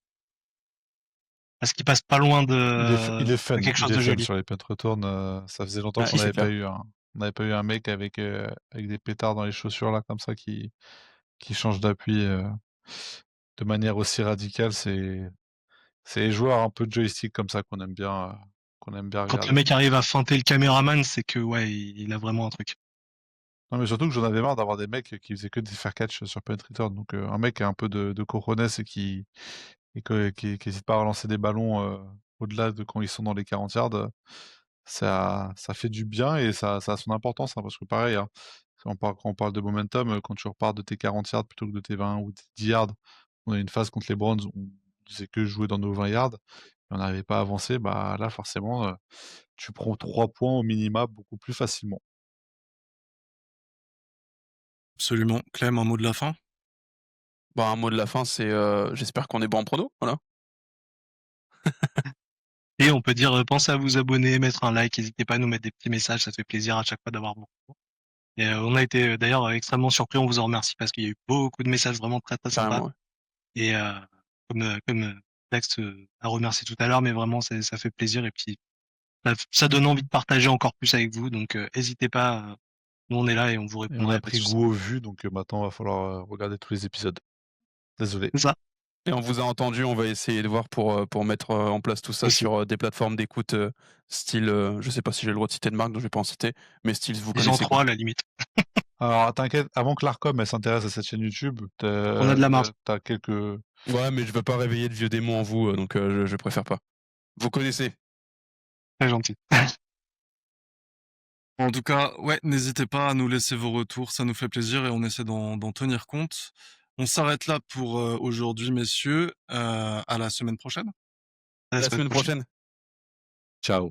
Parce qu'il passe pas loin
Il est
de
fun,
quelque chose de joli.
sur les punt return, ça faisait longtemps
Ouais,
qu'on
c'est
n'avait pas
clair.
eu un mec avec des pétards dans les chaussures là comme ça qui change d'appui, de manière aussi radicale. C'est les joueurs un peu de joystick comme ça qu'on aime bien
Quand le
regarder.
mec arrive à feinter le caméraman, c'est que ouais, il a vraiment un truc.
Non, mais surtout que j'en avais marre d'avoir des mecs qui faisaient que des fair catch sur punt return. Donc un mec qui a un peu de cojones et qui hésite pas à relancer des ballons au-delà de quand ils sont dans les 40 yards, ça fait du bien et ça a son importance, hein, parce que pareil, hein, quand on parle de momentum, quand tu repars de tes 40 yards plutôt que de tes 20 ou tes 10 yards, on a une phase contre les Browns où on faisait que jouer dans nos 20 yards et on n'arrivait pas à avancer, bah là forcément, tu prends 3 points au minima beaucoup plus facilement.
Absolument. Clem, un mot de la fin?
Bah, un mot de la fin, c'est j'espère qu'on est bon en prono, voilà.
Et on peut dire, pensez à vous abonner, mettre un like, n'hésitez pas à nous mettre des petits messages, ça fait plaisir à chaque fois d'avoir vos retours. Et on a été d'ailleurs extrêmement surpris, on vous en remercie parce qu'il y a eu beaucoup de messages vraiment très très sympas.
Carrément, ouais.
Et comme Dex a remercié tout à l'heure, mais vraiment ça fait plaisir et puis ça donne envie de partager encore plus avec vous. Donc n'hésitez pas, nous on est là et on vous
Et on
répondra, y
a
a pas de
pris
souci.
goût aux vues, donc maintenant va falloir regarder tous les épisodes. Désolé.
C'est ça.
Et on vous a entendu, on va essayer de voir pour mettre en place tout ça
Aussi.
sur des plateformes d'écoute style, je sais pas si j'ai le droit de citer de marque, donc je vais pas en citer, mais style vous
Disons
connaissez
3
quoi.
à la limite.
Alors t'inquiète, avant que l'Arcom elle s'intéresse à cette chaîne YouTube,
On a de la marge.
t'as quelques...
Ouais, mais je veux pas réveiller de vieux démons en vous, donc je préfère pas. Vous connaissez.
Très gentil.
En tout cas, ouais, n'hésitez pas à nous laisser vos retours, ça nous fait plaisir et on essaie d'en tenir compte. On s'arrête là pour aujourd'hui, messieurs. À la semaine prochaine.
À
À la semaine prochaine.
Ciao.